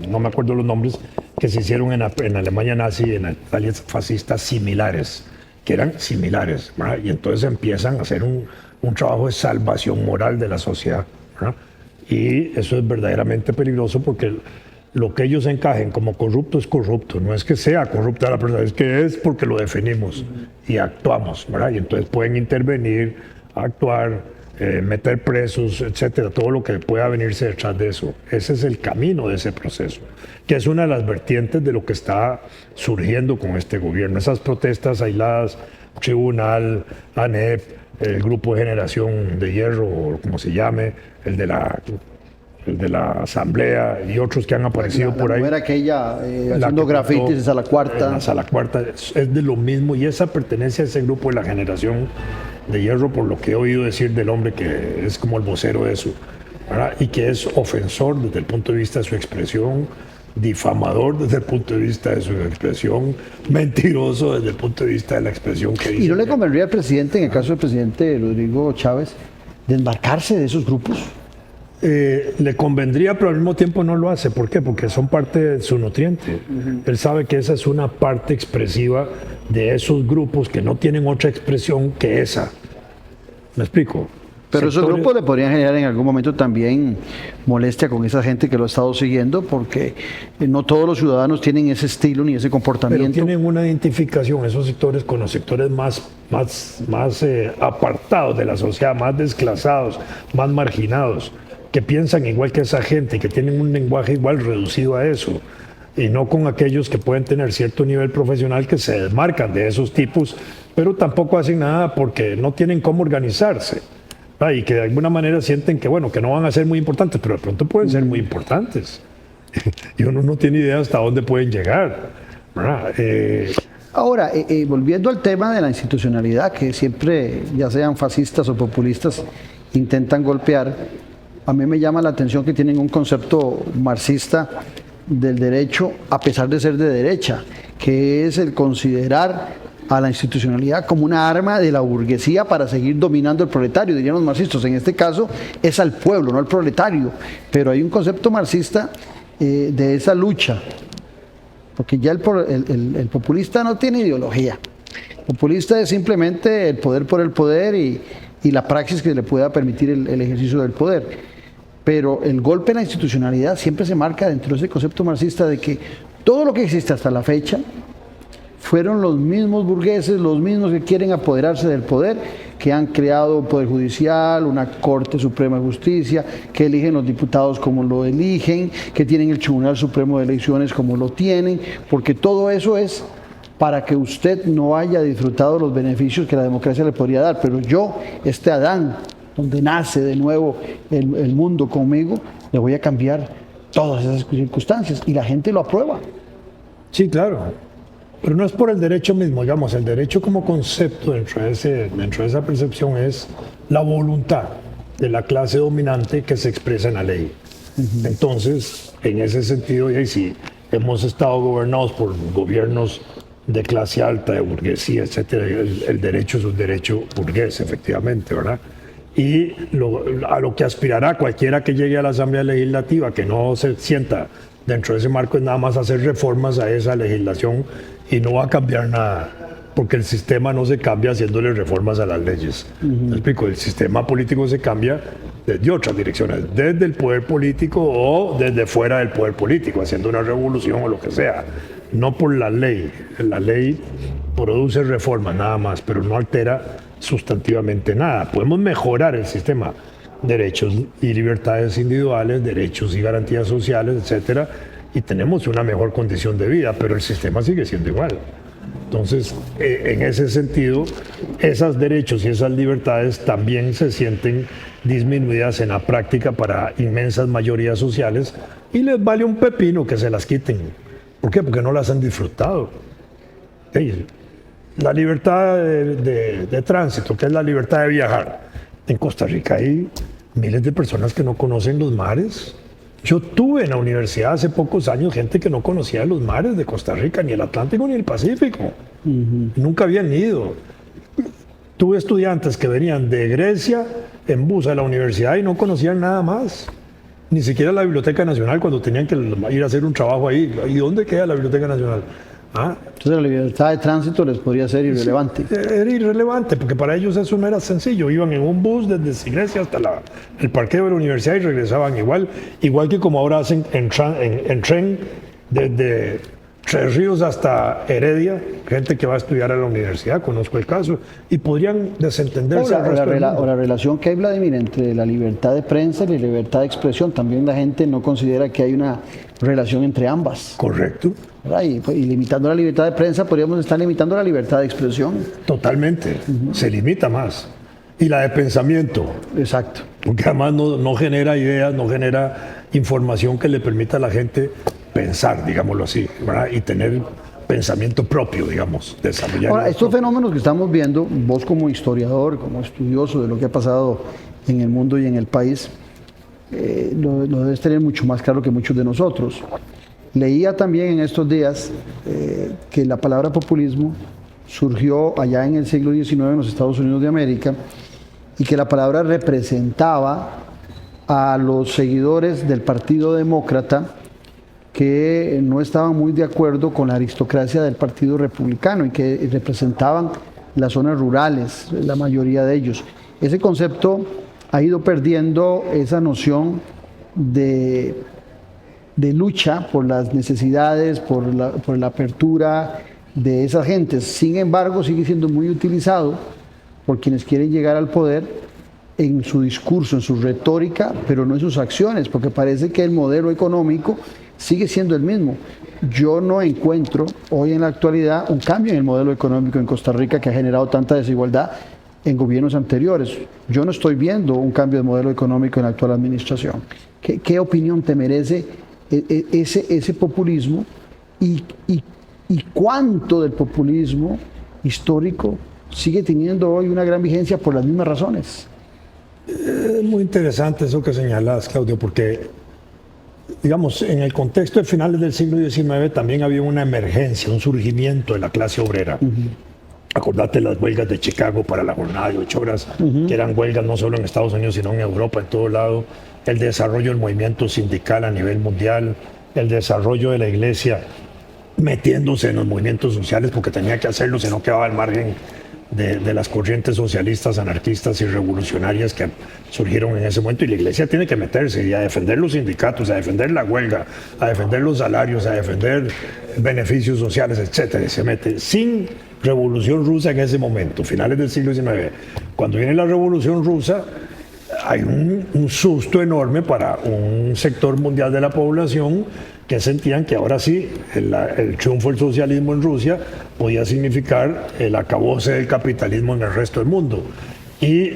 no me acuerdo los nombres, que se hicieron en Alemania nazi y en Italia fascista similares, que eran similares, ¿verdad? Y entonces empiezan a hacer un trabajo de salvación moral de la sociedad, ¿verdad? Y eso es verdaderamente peligroso porque lo que ellos encajen como corrupto es corrupto, no es que sea corrupta la persona, es que es porque lo definimos y actuamos, ¿verdad? Y entonces pueden intervenir, actuar, meter presos, etcétera, todo lo que pueda venirse detrás de eso. Ese es el camino de ese proceso, que es una de las vertientes de lo que está surgiendo con este gobierno. Esas protestas aisladas, Tribunal, ANEP, el Grupo de Generación de Hierro, o como se llame, el de la Asamblea y otros que han aparecido por ahí. La mujer aquella haciendo grafitis en Sala Cuarta. En la Sala Cuarta es de lo mismo, y esa pertenencia a ese grupo de la Generación de Hierro, por lo que he oído decir del hombre que es como el vocero de eso, ¿verdad? Y que es ofensor desde el punto de vista de su expresión, difamador desde el punto de vista de su expresión, mentiroso desde el punto de vista de la expresión que dice. ¿Y no le convendría al presidente, en el caso del presidente Rodrigo Chávez, desmarcarse de esos grupos? Le convendría, pero al mismo tiempo no lo hace. ¿Por qué? Porque son parte de su nutriente. Él sabe que esa es una parte expresiva de esos grupos que no tienen otra expresión que esa. ¿Me explico? Pero esos grupos le podrían generar en algún momento también molestia con esa gente que lo ha estado siguiendo, porque no todos los ciudadanos tienen ese estilo ni ese comportamiento. Pero tienen una identificación, esos sectores, con los sectores más apartados de la sociedad, más desclasados, más marginados, que piensan igual que esa gente, que tienen un lenguaje igual reducido a eso, y no con aquellos que pueden tener cierto nivel profesional que se desmarcan de esos tipos, pero tampoco hacen nada porque no tienen cómo organizarse. Y que de alguna manera sienten que, bueno, que no van a ser muy importantes, pero de pronto pueden ser muy importantes. Y uno no tiene idea hasta dónde pueden llegar. Ahora, volviendo al tema de la institucionalidad, que siempre, ya sean fascistas o populistas, intentan golpear, a mí me llama la atención que tienen un concepto marxista del derecho, a pesar de ser de derecha, que es el considerar a la institucionalidad como una arma de la burguesía para seguir dominando el proletario, dirían los marxistas. En este caso es al pueblo, no al proletario, pero hay un concepto marxista de esa lucha, porque ya el populista no tiene ideología. El populista es simplemente el poder por el poder y la praxis que le pueda permitir el ejercicio del poder. Pero el golpe en la institucionalidad siempre se marca dentro de ese concepto marxista de que todo lo que existe hasta la fecha fueron los mismos burgueses, los mismos que quieren apoderarse del poder, que han creado un poder judicial, una Corte Suprema de Justicia, que eligen los diputados como lo eligen, que tienen el Tribunal Supremo de Elecciones como lo tienen, porque todo eso es para que usted no haya disfrutado los beneficios que la democracia le podría dar. Pero yo, este Adán, donde nace de nuevo el mundo conmigo, le voy a cambiar todas esas circunstancias, y la gente lo aprueba. Sí, claro. Pero no es por el derecho mismo, digamos, el derecho como concepto dentro de esa percepción es la voluntad de la clase dominante que se expresa en la ley. Entonces, en ese sentido, y si hemos estado gobernados por gobiernos de clase alta, de burguesía, etcétera, el derecho es un derecho burgués, efectivamente, ¿verdad? Y a lo que aspirará cualquiera que llegue a la Asamblea Legislativa, que no se sienta dentro de ese marco, es nada más hacer reformas a esa legislación, y no va a cambiar nada, porque el sistema no se cambia haciéndole reformas a las leyes. ¿Me explico? El sistema político se cambia desde otras direcciones, desde el poder político o desde fuera del poder político, haciendo una revolución o lo que sea, no por la ley. La ley produce reformas nada más, pero no altera sustantivamente nada. Podemos mejorar el sistema, derechos y libertades individuales, derechos y garantías sociales, etcétera, y tenemos una mejor condición de vida, pero el sistema sigue siendo igual. Entonces, en ese sentido, esos derechos y esas libertades también se sienten disminuidas en la práctica para inmensas mayorías sociales y les vale un pepino que se las quiten. ¿Por qué? Porque no las han disfrutado. La libertad de tránsito, que es la libertad de viajar. En Costa Rica hay miles de personas que no conocen los mares. Yo tuve en la universidad hace pocos años gente que no conocía los mares de Costa Rica, ni el Atlántico ni el Pacífico. Nunca habían ido. Tuve estudiantes que venían de Grecia en bus a la universidad y no conocían nada más. Ni siquiera la Biblioteca Nacional cuando tenían que ir a hacer un trabajo ahí. ¿Y dónde queda la Biblioteca Nacional? Entonces la libertad de tránsito les podría ser irrelevante. Sí, era irrelevante, porque para ellos eso no era sencillo. Iban en un bus desde Grecia hasta el parqueo de la universidad y regresaban igual que como ahora hacen en tren desde Tres Ríos hasta Heredia, gente que va a estudiar a la universidad, conozco el caso, y podrían desentenderse. O la relación que hay, Vladimir, entre la libertad de prensa y la libertad de expresión. También la gente no considera que hay una relación entre ambas. Correcto. Y limitando la libertad de prensa, podríamos estar limitando la libertad de expresión. Totalmente. Se limita más. Y la de pensamiento. Exacto. Porque además no genera ideas, no genera información que le permita a la gente pensar, digámoslo así, ¿verdad? Y tener pensamiento propio, digamos, desarrollar. Ahora, estos fenómenos que estamos viendo, vos como historiador, como estudioso de lo que ha pasado en el mundo y en el país, lo debes tener mucho más claro que muchos de nosotros. Leía también en estos días que la palabra populismo surgió allá en el siglo XIX en los Estados Unidos de América y que la palabra representaba a los seguidores del Partido Demócrata que no estaban muy de acuerdo con la aristocracia del Partido Republicano y que representaban las zonas rurales, la mayoría de ellos. Ese concepto ha ido perdiendo esa noción de lucha por las necesidades, por la apertura de esas gentes. Sin embargo, sigue siendo muy utilizado por quienes quieren llegar al poder en su discurso, en su retórica, pero no en sus acciones, porque parece que el modelo económico sigue siendo el mismo. Yo no encuentro hoy en la actualidad un cambio en el modelo económico en Costa Rica que ha generado tanta desigualdad en gobiernos anteriores. Yo no estoy viendo un cambio de modelo económico en la actual administración. ¿Qué opinión te merece ese populismo y cuánto del populismo histórico sigue teniendo hoy una gran vigencia por las mismas razones? Es muy interesante eso que señalas, Claudio, porque, digamos, en el contexto de finales del siglo XIX también había una emergencia, un surgimiento de la clase obrera. Acordate las huelgas de Chicago para la jornada de 8 horas, que eran huelgas no solo en Estados Unidos, sino en Europa, en todo lado. El desarrollo del movimiento sindical a nivel mundial, el desarrollo de la iglesia metiéndose en los movimientos sociales porque tenía que hacerlo, si no quedaba al margen de las corrientes socialistas, anarquistas y revolucionarias que surgieron en ese momento. Y la iglesia tiene que meterse y a defender los sindicatos, a defender la huelga, a defender los salarios, a defender beneficios sociales, etcétera. Y se mete sin revolución rusa en ese momento, finales del siglo XIX. Cuando viene la revolución rusa, hay un susto enorme para un sector mundial de la población que sentían que ahora sí el triunfo del socialismo en Rusia podía significar el acabose del capitalismo en el resto del mundo. Y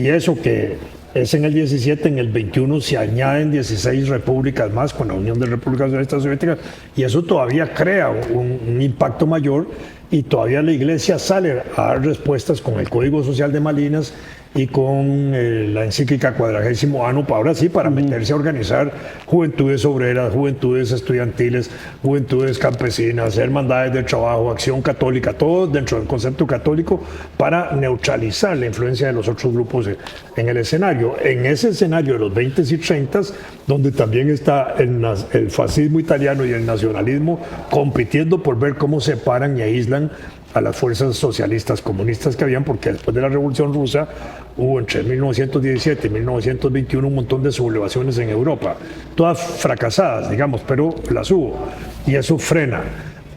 eso que es en el 17, en el 21 se añaden 16 repúblicas más con la Unión de Repúblicas Socialistas Soviéticas, y eso todavía crea un impacto mayor, y todavía la iglesia sale a dar respuestas con el Código Social de Malinas y con la encíclica Quadragésimo Anno, ahora sí, para meterse a organizar juventudes obreras, juventudes estudiantiles, juventudes campesinas, hermandades de trabajo, acción católica, todo dentro del concepto católico, para neutralizar la influencia de los otros grupos en el escenario. En ese escenario de los 20s y 30s, donde también está el fascismo italiano y el nacionalismo compitiendo por ver cómo separan y aíslan a las fuerzas socialistas comunistas que habían, porque después de la Revolución Rusa hubo entre 1917 y 1921 un montón de sublevaciones en Europa, todas fracasadas, digamos, pero las hubo, y eso frena.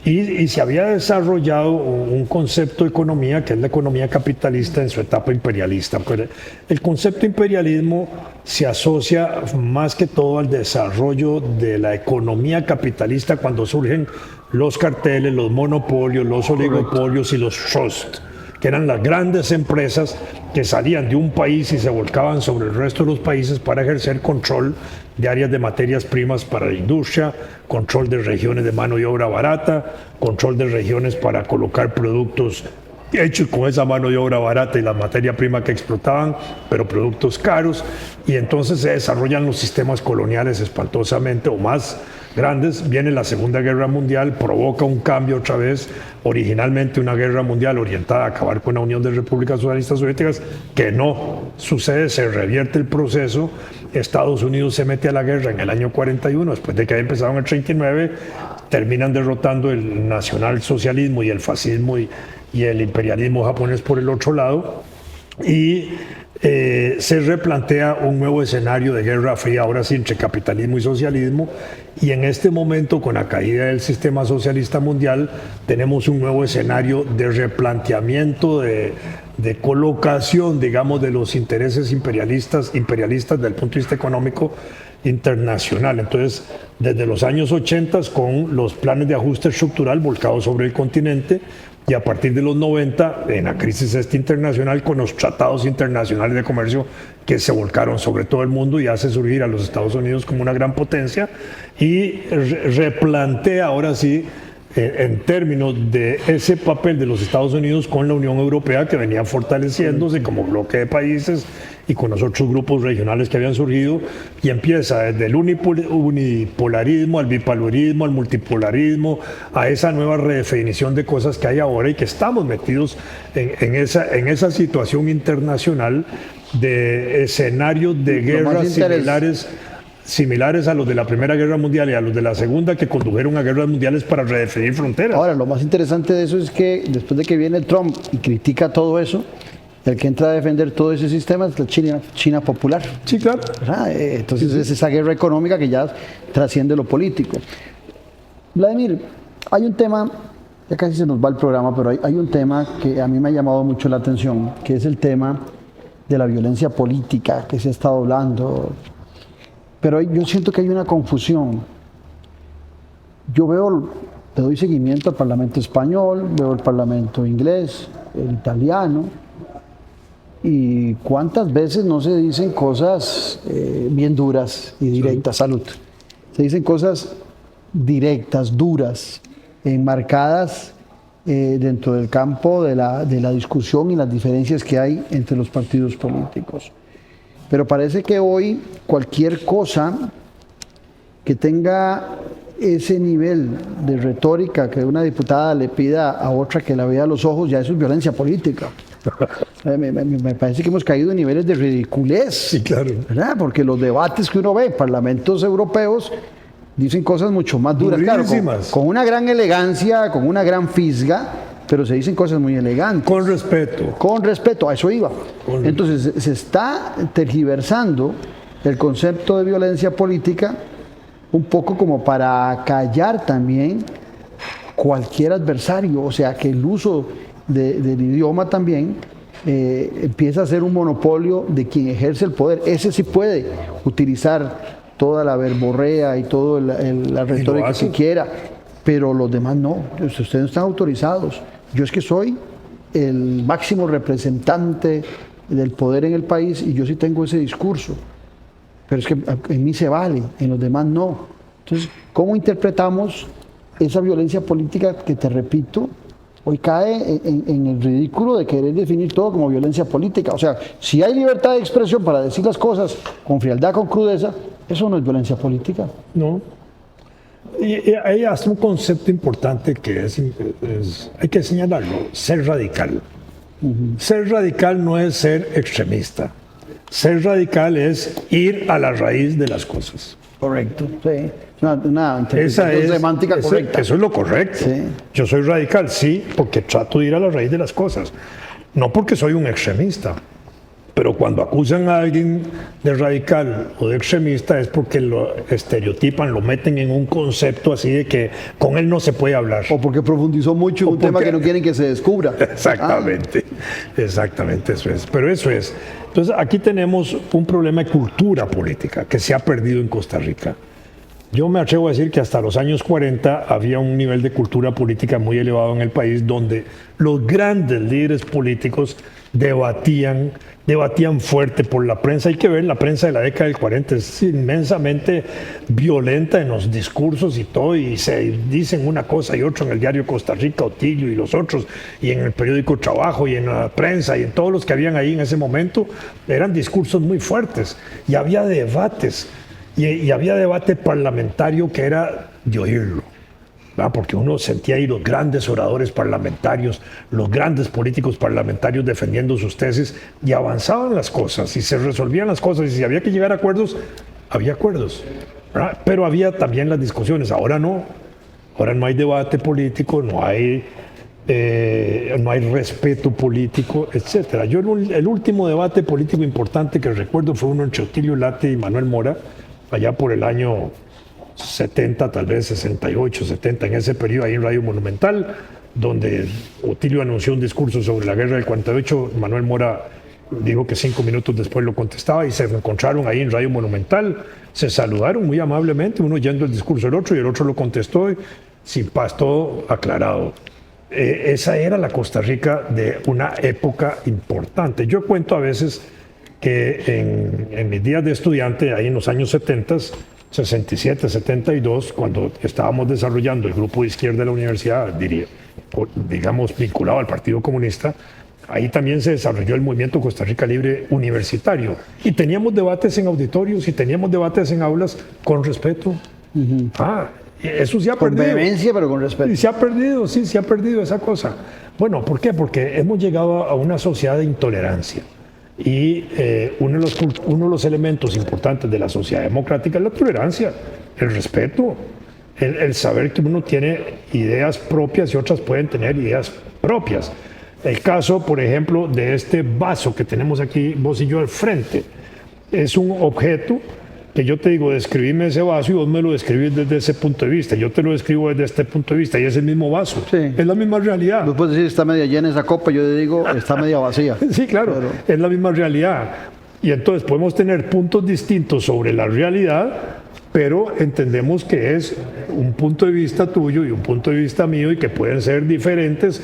Y se había desarrollado un concepto de economía que es la economía capitalista en su etapa imperialista. Pero el concepto de imperialismo se asocia más que todo al desarrollo de la economía capitalista cuando surgen los carteles, los monopolios, los oligopolios y los trusts, que eran las grandes empresas que salían de un país y se volcaban sobre el resto de los países para ejercer control de áreas de materias primas para la industria, control de regiones de mano de obra barata, control de regiones para colocar productos hechos con esa mano de obra barata y la materia prima que explotaban, pero productos caros, y entonces se desarrollan los sistemas coloniales espantosamente o más grandes. Viene la Segunda Guerra Mundial, provoca un cambio otra vez, originalmente una guerra mundial orientada a acabar con la Unión de Repúblicas Socialistas Soviéticas, que no sucede, se revierte el proceso. Estados Unidos se mete a la guerra en el año 41, después de que había empezado en el 39, terminan derrotando el nacionalsocialismo y el fascismo y el imperialismo japonés por el otro lado, y se replantea un nuevo escenario de guerra fría, ahora sí, entre capitalismo y socialismo, y en este momento, con la caída del sistema socialista mundial, tenemos un nuevo escenario de replanteamiento, de colocación, digamos, de los intereses imperialistas desde el punto de vista económico internacional. Entonces, desde los años 80, con los planes de ajuste estructural volcados sobre el continente, y a partir de los 90, en la crisis internacional, con los tratados internacionales de comercio que se volcaron sobre todo el mundo y hace surgir a los Estados Unidos como una gran potencia, y replantea ahora sí, en términos de ese papel de los Estados Unidos con la Unión Europea, que venía fortaleciéndose como bloque de países y con los otros grupos regionales que habían surgido, y empieza desde el unipolarismo al bipolarismo, al multipolarismo, a esa nueva redefinición de cosas que hay ahora, y que estamos metidos en esa situación internacional de escenarios de guerras similares a los de la Primera Guerra Mundial y a los de la Segunda, que condujeron a guerras mundiales para redefinir fronteras. Ahora, lo más interesante de eso es que después de que viene Trump y critica todo eso, el que entra a defender todo ese sistema es la China popular. Sí, claro. Entonces es esa guerra económica que ya trasciende lo político. Vladimir, hay un tema, ya casi se nos va el programa, pero hay un tema que a mí me ha llamado mucho la atención, que es el tema de la violencia política que se ha estado hablando. Pero yo siento que hay una confusión. Yo le doy seguimiento al Parlamento español, veo el Parlamento inglés, el italiano, y cuántas veces no se dicen cosas bien duras y directas, salud. Se dicen cosas directas, duras, enmarcadas dentro del campo de la discusión y las diferencias que hay entre los partidos políticos. Pero parece que hoy cualquier cosa que tenga ese nivel de retórica que una diputada le pida a otra que la vea a los ojos, ya eso es violencia política. Me parece que hemos caído en niveles de ridiculez. Sí, claro. ¿Verdad? Porque los debates que uno ve en parlamentos europeos dicen cosas mucho más duras, claro, con una gran elegancia, con una gran fisga, pero se dicen cosas muy elegantes. Con respeto. Con respeto, a eso iba. Entonces se está tergiversando el concepto de violencia política un poco como para callar también cualquier adversario, o sea que el uso del idioma también empieza a ser un monopolio de quien ejerce el poder. Ese sí puede utilizar toda la verborrea y toda la retórica que quiera, pero los demás no. Ustedes no están autorizados. Yo es que soy el máximo representante del poder en el país y yo sí tengo ese discurso, pero es que en mí se vale, en los demás no. Entonces, ¿cómo interpretamos esa violencia política que, te repito, hoy cae en el ridículo de querer definir todo como violencia política? O sea, si hay libertad de expresión para decir las cosas con frialdad, con crudeza, eso no es violencia política. No. Y hay hasta un concepto importante que hay que señalarlo: ser radical. Ser radical no es ser extremista. Ser radical es ir a la raíz de las cosas. Correcto, sí. Una interpretación semántica correcta. Eso es lo correcto. Sí. Yo soy radical, sí, porque trato de ir a la raíz de las cosas. No porque soy un extremista, Pero cuando acusan a alguien de radical o de extremista es porque lo estereotipan, lo meten en un concepto así de que con él no se puede hablar. O porque profundizó mucho en un tema que no quieren que se descubra. Exactamente, exactamente, eso es. Pero eso es. Entonces aquí tenemos un problema de cultura política que se ha perdido en Costa Rica. Yo me atrevo a decir que hasta los años 40 había un nivel de cultura política muy elevado en el país donde los grandes líderes políticos debatían fuerte por la prensa. Hay que ver la prensa de la década del 40, es inmensamente violenta en los discursos y todo, y se dicen una cosa y otra en el diario Costa Rica, Otilio y los otros, y en el periódico Trabajo y en la prensa y en todos los que habían ahí en ese momento, eran discursos muy fuertes y había debates. Y había debate parlamentario que era de oírlo, ¿verdad? Porque uno sentía ahí los grandes oradores parlamentarios, los grandes políticos parlamentarios defendiendo sus tesis, y avanzaban las cosas y se resolvían las cosas, y si había que llegar a acuerdos, había acuerdos, ¿verdad? Pero había también las discusiones. Ahora no hay debate político, no hay respeto político, etcétera. Yo el último debate político importante que recuerdo fue uno entre Otilio Late y Manuel Mora, allá por el año 70, tal vez 68, 70, en ese periodo ahí en Radio Monumental, donde Otilio anunció un discurso sobre la guerra del 48, Manuel Mora dijo que 5 minutos después lo contestaba, y se encontraron ahí en Radio Monumental, se saludaron muy amablemente, uno oyendo el discurso del otro, y el otro lo contestó sin paz, todo aclarado. Esa era la Costa Rica de una época importante. Yo cuento a veces que en mis días de estudiante, ahí en los años 70, 67, 72, cuando estábamos desarrollando el grupo de izquierda de la universidad, digamos vinculado al Partido Comunista, ahí también se desarrolló el movimiento Costa Rica Libre universitario. Y teníamos debates en auditorios y teníamos debates en aulas con respeto. Eso se ha perdido. Con vehemencia, pero con respeto. Y se ha perdido, sí, se ha perdido esa cosa. Bueno, ¿por qué? Porque hemos llegado a una sociedad de intolerancia. Y uno de los elementos importantes de la sociedad democrática es la tolerancia, el respeto, el saber que uno tiene ideas propias y otras pueden tener ideas propias. El caso, por ejemplo, de este vaso que tenemos aquí, vos y yo al frente, es un objeto que yo te digo, describime ese vaso y vos me lo describís desde ese punto de vista. Yo te lo describo desde este punto de vista y es el mismo vaso. Sí. Es la misma realidad. Vos puedes decir, está media llena esa copa, yo te digo, está media vacía. Sí, claro, es la misma realidad. Y entonces podemos tener puntos distintos sobre la realidad, pero entendemos que es un punto de vista tuyo y un punto de vista mío y que pueden ser diferentes.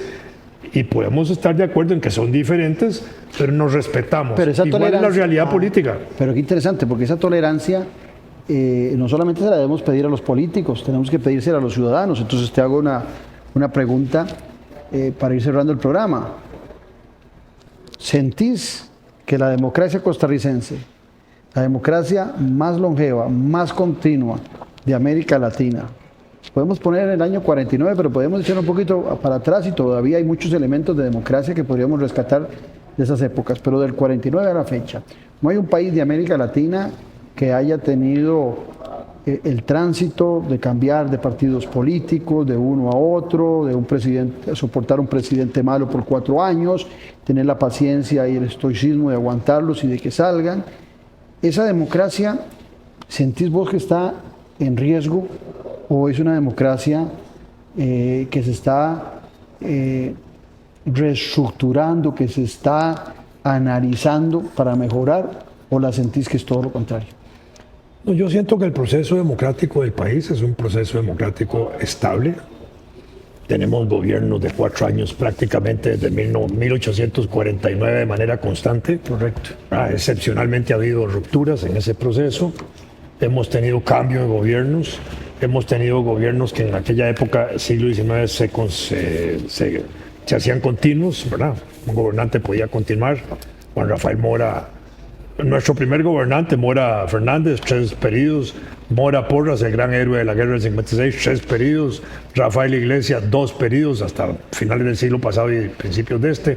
Y podemos estar de acuerdo en que son diferentes, pero nos respetamos. Pero esa igual es la realidad política. Pero qué interesante, porque esa tolerancia no solamente se la debemos pedir a los políticos, tenemos que pedírsela a los ciudadanos. Entonces te hago una pregunta para ir cerrando el programa. ¿Sentís que la democracia costarricense, la democracia más longeva, más continua de América Latina, podemos poner el año 49, pero podemos echar un poquito para atrás y todavía hay muchos elementos de democracia que podríamos rescatar de esas épocas, pero del 49 a la fecha, no hay un país de América Latina que haya tenido el tránsito de cambiar de partidos políticos, de uno a otro, de un presidente, soportar un presidente malo por 4 años, tener la paciencia y el estoicismo de aguantarlos y de que salgan. Esa democracia, ¿sentís vos que está en riesgo? ¿O es una democracia que se está reestructurando, que se está analizando para mejorar? ¿O la sentís que es todo lo contrario? No, yo siento que el proceso democrático del país es un proceso democrático estable. Tenemos gobiernos de 4 años prácticamente desde 1849 de manera constante. Correcto. Excepcionalmente ha habido rupturas en ese proceso. Hemos tenido cambio de gobiernos. Hemos tenido gobiernos que en aquella época, siglo XIX, se hacían continuos, ¿verdad? Un gobernante podía continuar. Juan Rafael Mora, nuestro primer gobernante, Mora Fernández, 3 periodos. Mora Porras, el gran héroe de la guerra del 56, 3 periodos. Rafael Iglesias, 2 periodos hasta finales del siglo pasado y principios de este.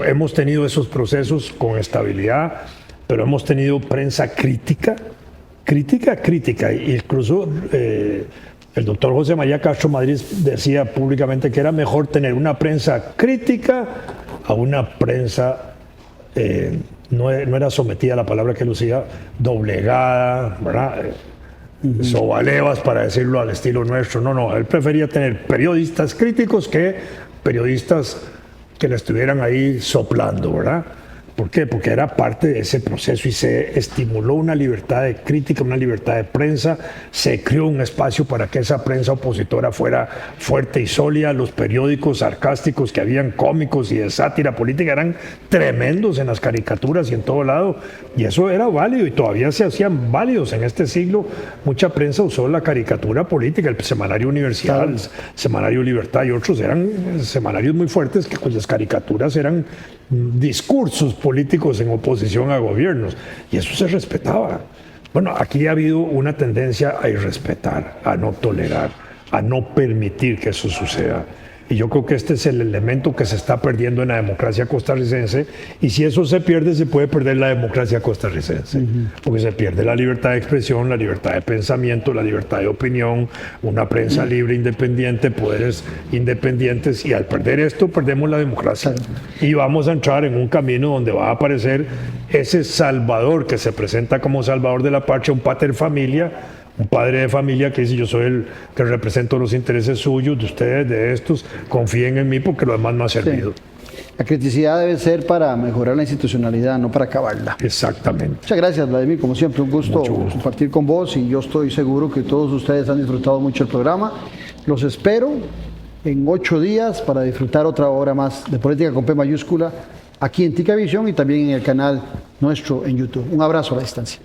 Hemos tenido esos procesos con estabilidad, pero hemos tenido prensa crítica. Incluso el doctor José María Castro Madrid decía públicamente que era mejor tener una prensa crítica a una prensa no era sometida a la palabra que él usaba, doblegada, ¿verdad? Sobalevas, para decirlo al estilo nuestro. No, él prefería tener periodistas críticos que periodistas que le estuvieran ahí soplando, ¿verdad? ¿Por qué? Porque era parte de ese proceso y se estimuló una libertad de crítica, una libertad de prensa, se creó un espacio para que esa prensa opositora fuera fuerte y sólida. Los periódicos sarcásticos que habían, cómicos y de sátira política, eran tremendos en las caricaturas y en todo lado, y eso era válido y todavía se hacían válidos en este siglo. Mucha prensa usó la caricatura política, el Semanario Universidad, el Semanario Libertad y otros eran semanarios muy fuertes cuyas caricaturas eran discursos políticos en oposición a gobiernos, y eso se respetaba. Bueno, aquí ha habido una tendencia a irrespetar, a no tolerar, a no permitir que eso suceda. Y yo creo que este es el elemento que se está perdiendo en la democracia costarricense, y si eso se pierde, se puede perder la democracia costarricense, porque se pierde la libertad de expresión, la libertad de pensamiento, la libertad de opinión, una prensa libre, independiente, poderes independientes, y al perder esto, perdemos la democracia. Y vamos a entrar en un camino donde va a aparecer ese salvador que se presenta como salvador de la patria, un pater familia, un padre de familia que dice: yo soy el que represento los intereses suyos, de ustedes, de estos, confíen en mí porque lo demás no ha servido. Sí. La criticidad debe ser para mejorar la institucionalidad, no para acabarla. Exactamente. Muchas gracias, Vladimir, como siempre, un gusto compartir con vos, y yo estoy seguro que todos ustedes han disfrutado mucho el programa. Los espero en 8 días para disfrutar otra hora más de Política con P mayúscula aquí en Ticavisión y también en el canal nuestro en YouTube. Un abrazo a la distancia.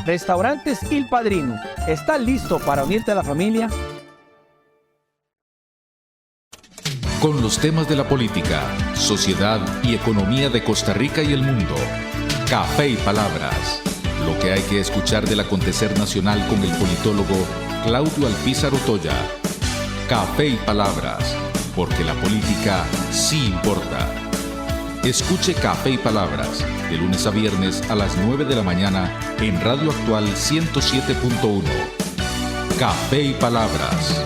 Restaurantes Il Padrino, ¿estás listo para unirte a la familia? Con los temas de la política, sociedad y economía de Costa Rica y el mundo. Café y Palabras. Lo que hay que escuchar del acontecer nacional con el politólogo Claudio Alpizar Otoya. Café y Palabras, porque la política sí importa. Escuche Café y Palabras de lunes a viernes a las 9 de la mañana en Radio Actual 107.1. Café y Palabras.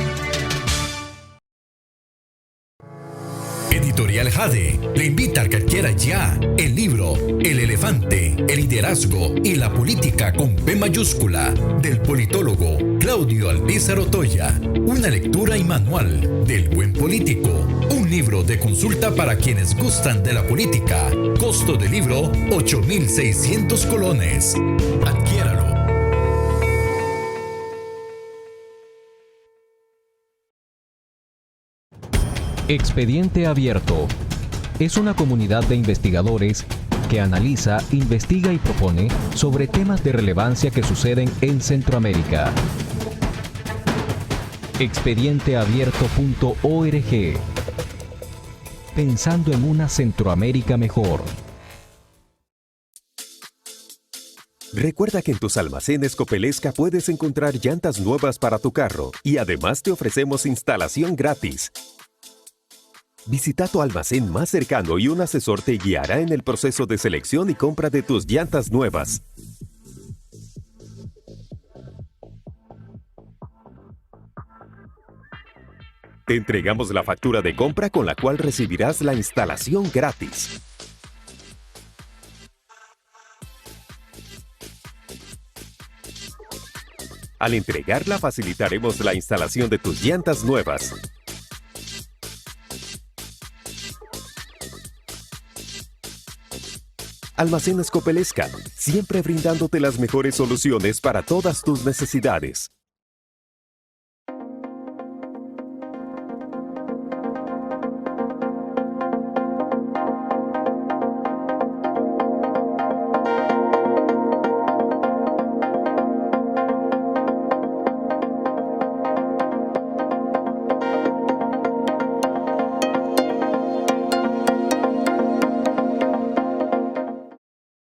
Editorial Jade le invita a que adquiera ya el libro El Elefante, el liderazgo y la política con P mayúscula del politólogo Claudio Alpizar Otoya. Una lectura y manual del buen político. Un libro de consulta para quienes gustan de la política. Costo del libro 8,600 colones. Adquiéralo. Expediente Abierto es una comunidad de investigadores que analiza, investiga y propone sobre temas de relevancia que suceden en Centroamérica. Expedienteabierto.org. Pensando en una Centroamérica mejor. Recuerda que en tus almacenes Copelesca puedes encontrar llantas nuevas para tu carro y además te ofrecemos instalación gratis. Visita tu almacén más cercano y un asesor te guiará en el proceso de selección y compra de tus llantas nuevas. Te entregamos la factura de compra con la cual recibirás la instalación gratis. Al entregarla facilitaremos la instalación de tus llantas nuevas. Almacenes Copelesca, siempre brindándote las mejores soluciones para todas tus necesidades.